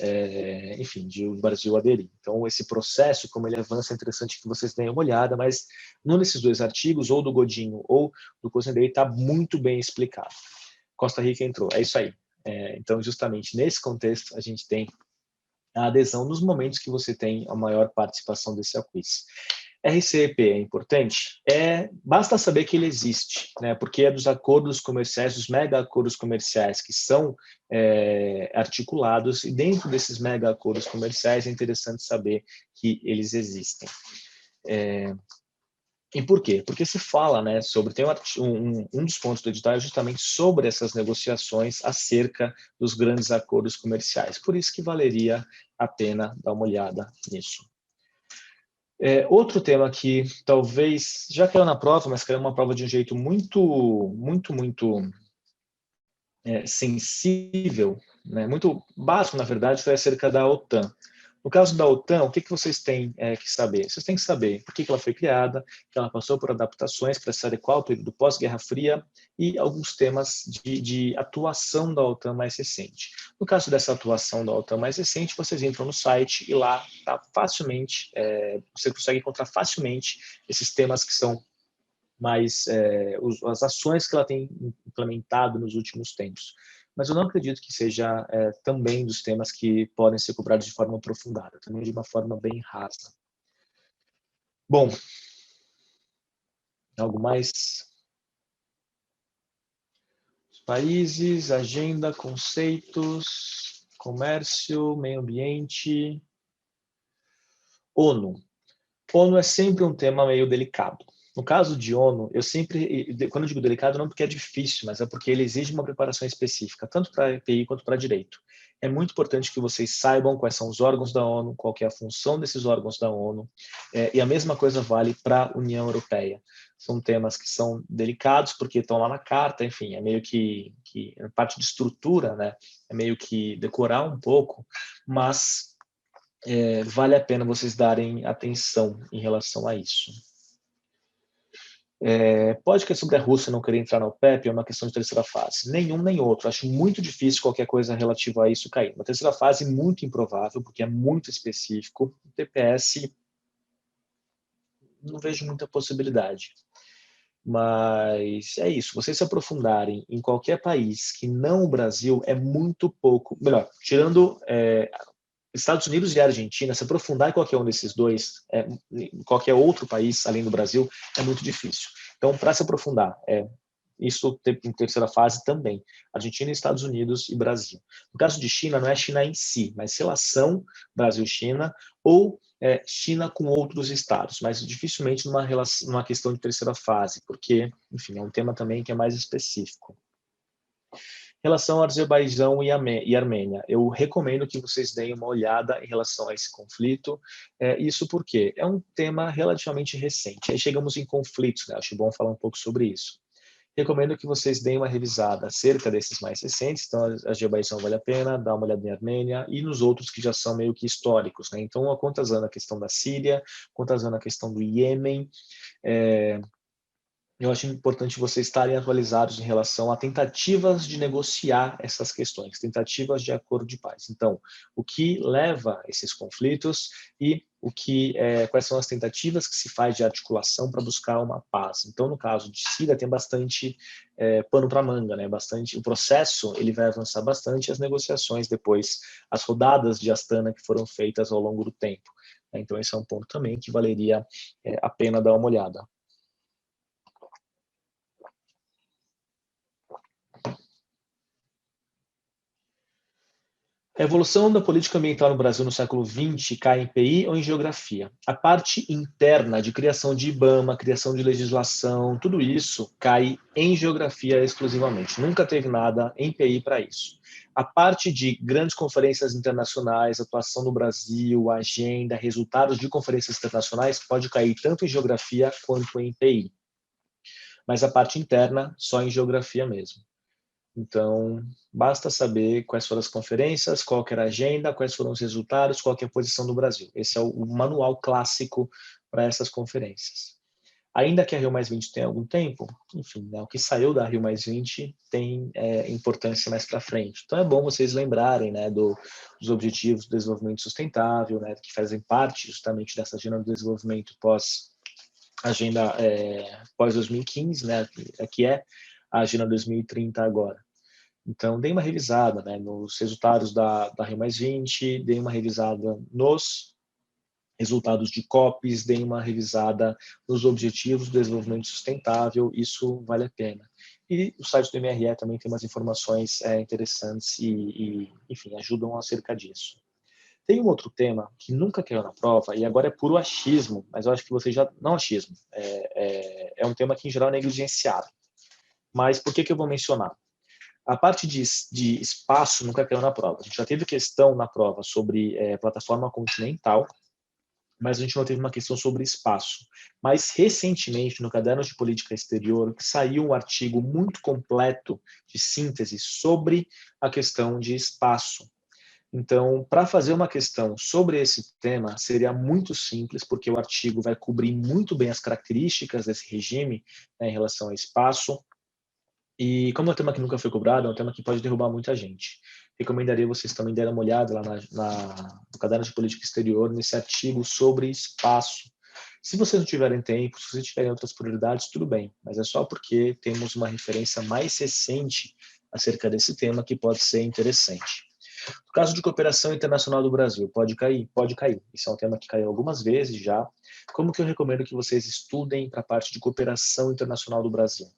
enfim, de o Brasil aderir. Então, esse processo, como ele avança, é interessante que vocês deem uma olhada, mas num desses dois artigos, ou do Godinho ou do Cozendei, está muito bem explicado. Costa Rica entrou, é isso aí. Então, justamente nesse contexto, a gente tem a adesão nos momentos que você tem a maior participação desse quiz. RCEP é importante? Basta saber que ele existe, né? Porque é dos acordos comerciais, dos mega acordos comerciais que são articulados, e dentro desses mega acordos comerciais é interessante saber que eles existem. E por quê? Porque se fala, né, tem um dos pontos do edital é justamente sobre essas negociações acerca dos grandes acordos comerciais. Por isso que valeria a pena dar uma olhada nisso. Outro tema que talvez já caiu na prova, mas caiu uma prova de um jeito muito sensível, né, muito básico, na verdade, foi acerca da OTAN. No caso da OTAN, o que vocês têm que saber? Vocês têm que saber por que ela foi criada, que ela passou por adaptações para se adequar ao período pós-Guerra Fria e alguns temas de atuação da OTAN mais recente. No caso dessa atuação da OTAN mais recente, vocês entram no site e lá tá facilmente, você consegue encontrar facilmente esses temas que são mais as ações que ela tem implementado nos últimos tempos. Mas eu não acredito que seja também dos temas que podem ser cobrados de forma aprofundada, também de uma forma bem rasa. Bom, algo mais? Os países, agenda, conceitos, comércio, meio ambiente. ONU. ONU é sempre um tema meio delicado. No caso de ONU, quando eu digo delicado, não porque é difícil, mas é porque ele exige uma preparação específica, tanto para EPI quanto para direito. É muito importante que vocês saibam quais são os órgãos da ONU, qual que é a função desses órgãos da ONU, e a mesma coisa vale para a União Europeia. São temas que são delicados, porque estão lá na carta, enfim, é meio que a parte de estrutura, né, é meio que decorar um pouco, mas vale a pena vocês darem atenção em relação a isso. Pode que sobre a Rússia não querer entrar na OPEP é uma questão de terceira fase. Nenhum nem outro. Acho muito difícil qualquer coisa relativa a isso cair. Uma terceira fase muito improvável, porque é muito específico. O TPS, não vejo muita possibilidade. Mas é isso. Vocês se aprofundarem em qualquer país que não o Brasil é muito pouco. Melhor, tirando Estados Unidos e Argentina, se aprofundar em qualquer um desses dois, qualquer outro país além do Brasil, é muito difícil. Então, para se aprofundar, isso em terceira fase também, Argentina, Estados Unidos e Brasil. No caso de China, não é China em si, mas relação Brasil-China ou China com outros estados, mas dificilmente numa questão de terceira fase, porque, enfim, é um tema também que é mais específico. Em relação ao Azerbaijão e Armênia, eu recomendo que vocês deem uma olhada em relação a esse conflito. Isso porque é um tema relativamente recente. Aí chegamos em conflitos, né? Acho bom falar um pouco sobre isso. Recomendo que vocês deem uma revisada acerca desses mais recentes. Então, a Azerbaijão vale a pena, dar uma olhada em Armênia e nos outros que já são meio que históricos, né? Então, contazando a questão da Síria, contazando a questão do Iêmen, eu acho importante vocês estarem atualizados em relação a tentativas de negociar essas questões, tentativas de acordo de paz. Então, o que leva a esses conflitos e quais são as tentativas que se faz de articulação para buscar uma paz. Então, no caso de Síria, tem bastante pano para manga, né? O processo ele vai avançar bastante, as negociações depois, as rodadas de Astana que foram feitas ao longo do tempo. Então, esse é um ponto também que valeria a pena dar uma olhada. A evolução da política ambiental no Brasil no século XX cai em PI ou em geografia? A parte interna de criação de IBAMA, criação de legislação, tudo isso cai em geografia exclusivamente. Nunca teve nada em PI para isso. A parte de grandes conferências internacionais, atuação no Brasil, agenda, resultados de conferências internacionais, pode cair tanto em geografia quanto em PI. Mas a parte interna, só em geografia mesmo. Então, basta saber quais foram as conferências, qual era a agenda, quais foram os resultados, qual é a posição do Brasil. Esse é o manual clássico para essas conferências. Ainda que a Rio+20 tenha algum tempo, enfim, né, o que saiu da Rio+20 tem importância mais para frente. Então, é bom vocês lembrarem, né, dos Objetivos do Desenvolvimento Sustentável, né, que fazem parte justamente dessa agenda do desenvolvimento pós-agenda pós-2015, né, que é a Agenda 2030 agora. Então, dei uma revisada, né, nos resultados da Rio+20, dei uma revisada nos resultados de COPs, dei uma revisada nos Objetivos do Desenvolvimento Sustentável, isso vale a pena. E o site do MRE também tem umas informações interessantes enfim, ajudam acerca disso. Tem um outro tema que nunca caiu na prova, e agora é puro achismo, mas eu acho que vocês já... Não achismo, é um tema que em geral é negligenciado. Mas por que eu vou mencionar? A parte de espaço nunca caiu na prova. A gente já teve questão na prova sobre plataforma continental, mas a gente não teve uma questão sobre espaço. Mas, recentemente, no Caderno de Política Exterior, saiu um artigo muito completo de síntese sobre a questão de espaço. Então, para fazer uma questão sobre esse tema, seria muito simples, porque o artigo vai cobrir muito bem as características desse regime, né, em relação ao espaço. E como é um tema que nunca foi cobrado, é um tema que pode derrubar muita gente. Recomendaria vocês também darem uma olhada lá no Caderno de Política Exterior, nesse artigo sobre espaço. Se vocês não tiverem tempo, se vocês tiverem outras prioridades, tudo bem, mas é só porque temos uma referência mais recente acerca desse tema que pode ser interessante. No caso de cooperação internacional do Brasil, pode cair? Pode cair. Isso é um tema que caiu algumas vezes já. Como que eu recomendo que vocês estudem para a parte de cooperação internacional do Brasil?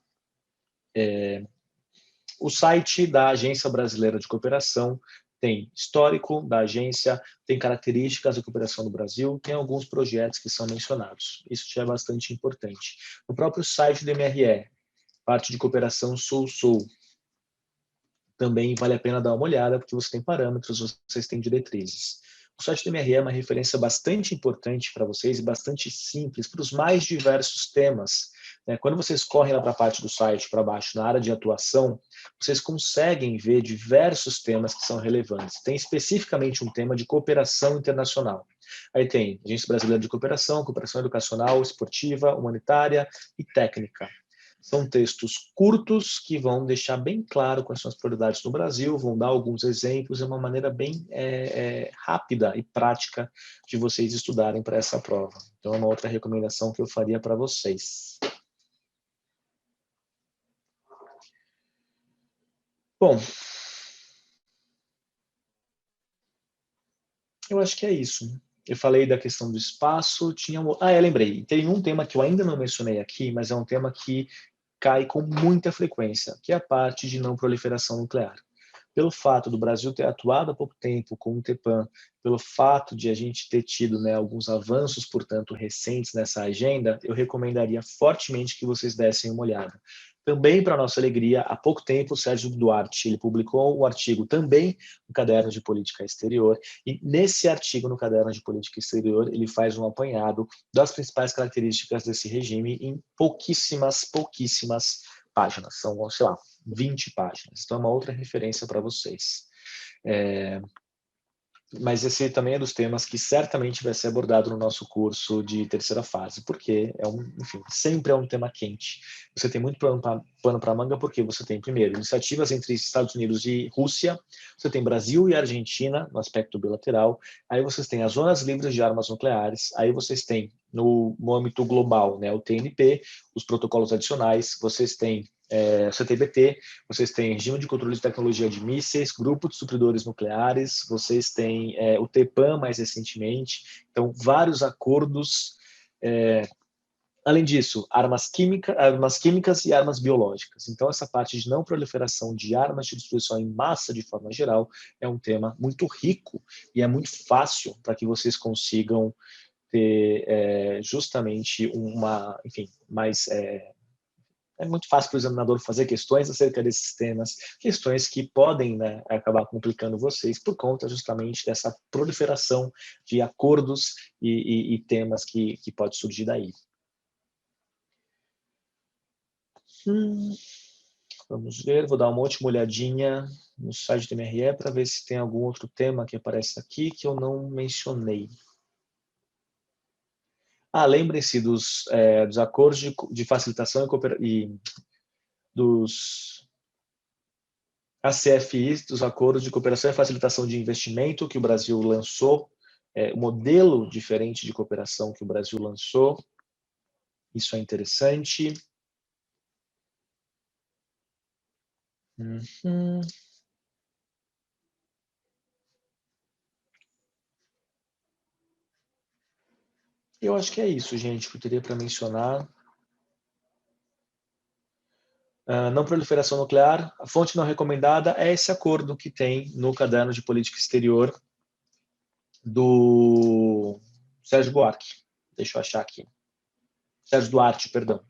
O site da Agência Brasileira de Cooperação tem histórico da agência, tem características da cooperação do Brasil, tem alguns projetos que são mencionados. Isso já é bastante importante. No próprio site do MRE, parte de cooperação Sul-Sul, também vale a pena dar uma olhada, porque você tem parâmetros, vocês têm diretrizes. O site do MRE é uma referência bastante importante para vocês e bastante simples para os mais diversos temas. Quando vocês correm lá para a parte do site, para baixo, na área de atuação, vocês conseguem ver diversos temas que são relevantes. Tem especificamente um tema de cooperação internacional. Aí tem Agência Brasileira de Cooperação, cooperação educacional, esportiva, humanitária e técnica. São textos curtos que vão deixar bem claro quais são as prioridades no Brasil, vão dar alguns exemplos, é uma maneira bem rápida e prática de vocês estudarem para essa prova. Então, é uma outra recomendação que eu faria para vocês. Bom, eu acho que é isso. Eu falei da questão do espaço, eu lembrei, tem um tema que eu ainda não mencionei aqui, mas é um tema que cai com muita frequência, que é a parte de não proliferação nuclear. Pelo fato do Brasil ter atuado há pouco tempo com o TEPAM, pelo fato de a gente ter tido, né, alguns avanços, portanto, recentes nessa agenda, eu recomendaria fortemente que vocês dessem uma olhada. Também, para nossa alegria, há pouco tempo, o Sérgio Duarte ele publicou um artigo também no Caderno de Política Exterior, e nesse artigo no Caderno de Política Exterior, ele faz um apanhado das principais características desse regime em pouquíssimas páginas. São, sei lá, 20 páginas. Então, é uma outra referência para vocês. Mas esse também é dos temas que certamente vai ser abordado no nosso curso de terceira fase, porque enfim, sempre é um tema quente. Você tem muito pano para manga, porque você tem, primeiro, iniciativas entre Estados Unidos e Rússia, você tem Brasil e Argentina, no aspecto bilateral, aí vocês têm as zonas livres de armas nucleares, aí vocês têm, no âmbito global, né, o TNP, os protocolos adicionais, vocês têm CTBT, vocês têm regime de controle de tecnologia de mísseis, grupo de supridores nucleares, vocês têm o TEPAM mais recentemente, então vários acordos Além disso, armas químicas e armas biológicas. Então, essa parte de não proliferação de armas de destruição em massa, de forma geral, é um tema muito rico e é muito fácil para que vocês consigam ter justamente enfim, mais é muito fácil para o examinador fazer questões acerca desses temas, questões que podem, né, acabar complicando vocês por conta justamente dessa proliferação de acordos e temas que pode surgir daí. Vamos ver, vou dar uma última olhadinha no site do MRE para ver se tem algum outro tema que aparece aqui que eu não mencionei. Lembrem-se dos acordos de facilitação e dos ACFIs, dos acordos de cooperação e facilitação de investimento que o Brasil lançou, o modelo diferente de cooperação que o Brasil lançou. Isso é interessante. Eu acho que é isso, gente, que eu teria para mencionar. Não proliferação nuclear, a fonte não recomendada é esse acordo que tem no caderno de política exterior do Sérgio Buarque. Deixa eu achar aqui. Sérgio Duarte, perdão.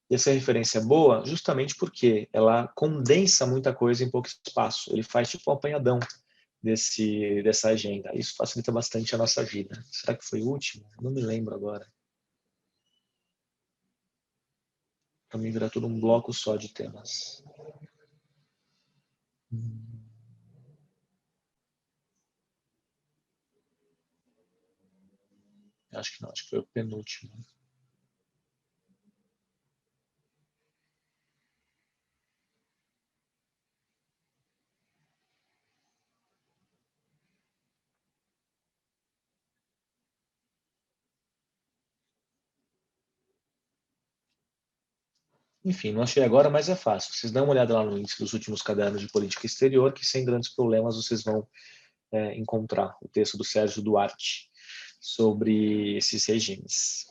E essa referência é boa justamente porque ela condensa muita coisa em pouco espaço. Ele faz tipo um apanhadão dessa agenda. Isso facilita bastante a nossa vida. Será que foi o último? Não me lembro agora. Para mim virar tudo um bloco só de temas. Acho que não, acho que foi o penúltimo. Enfim, não achei agora, mas é fácil. Vocês dão uma olhada lá no índice dos últimos cadernos de política exterior, que sem grandes problemas vocês vão encontrar o texto do Sérgio Duarte sobre esses regimes.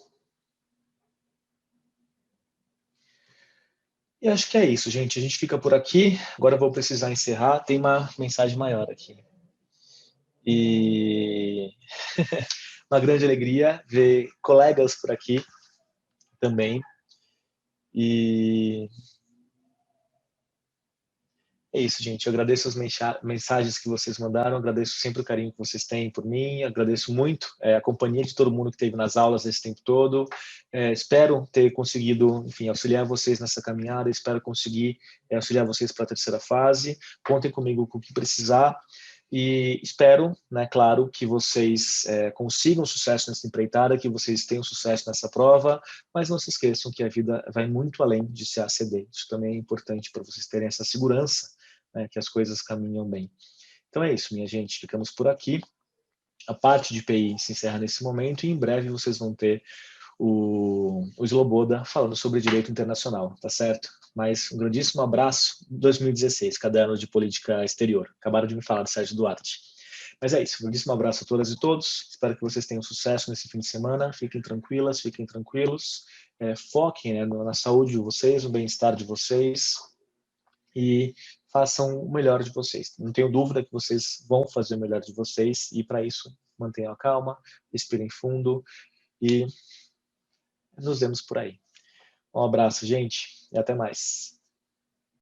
E acho que é isso, gente. A gente fica por aqui. Agora eu vou precisar encerrar. Tem uma mensagem maior aqui. E uma grande alegria ver colegas por aqui também. E é isso, gente. Eu agradeço as mensagens que vocês mandaram, agradeço sempre o carinho que vocês têm por mim, agradeço muito a companhia de todo mundo que esteve nas aulas esse tempo todo. Espero ter conseguido, enfim, auxiliar vocês nessa caminhada, espero conseguir auxiliar vocês para a terceira fase. Contem comigo com o que precisar. E espero, né, claro, que vocês consigam sucesso nessa empreitada, que vocês tenham sucesso nessa prova, mas não se esqueçam que a vida vai muito além de se ACD. Isso também é importante para vocês terem essa segurança, né, que as coisas caminham bem. Então é isso, minha gente. Ficamos por aqui. A parte de PI se encerra nesse momento e em breve vocês vão ter o Sloboda falando sobre direito internacional, tá certo? Mas um grandíssimo abraço. 2016, caderno de política exterior. Acabaram de me falar do Sérgio Duarte. Mas é isso, um grandíssimo abraço a todas e todos. Espero que vocês tenham sucesso nesse fim de semana. Fiquem tranquilas, fiquem tranquilos. Foquem, né, na saúde de vocês, no bem-estar de vocês e façam o melhor de vocês. Não tenho dúvida que vocês vão fazer o melhor de vocês e para isso mantenham a calma, respirem fundo e nos vemos por aí. Um abraço, gente, e até mais.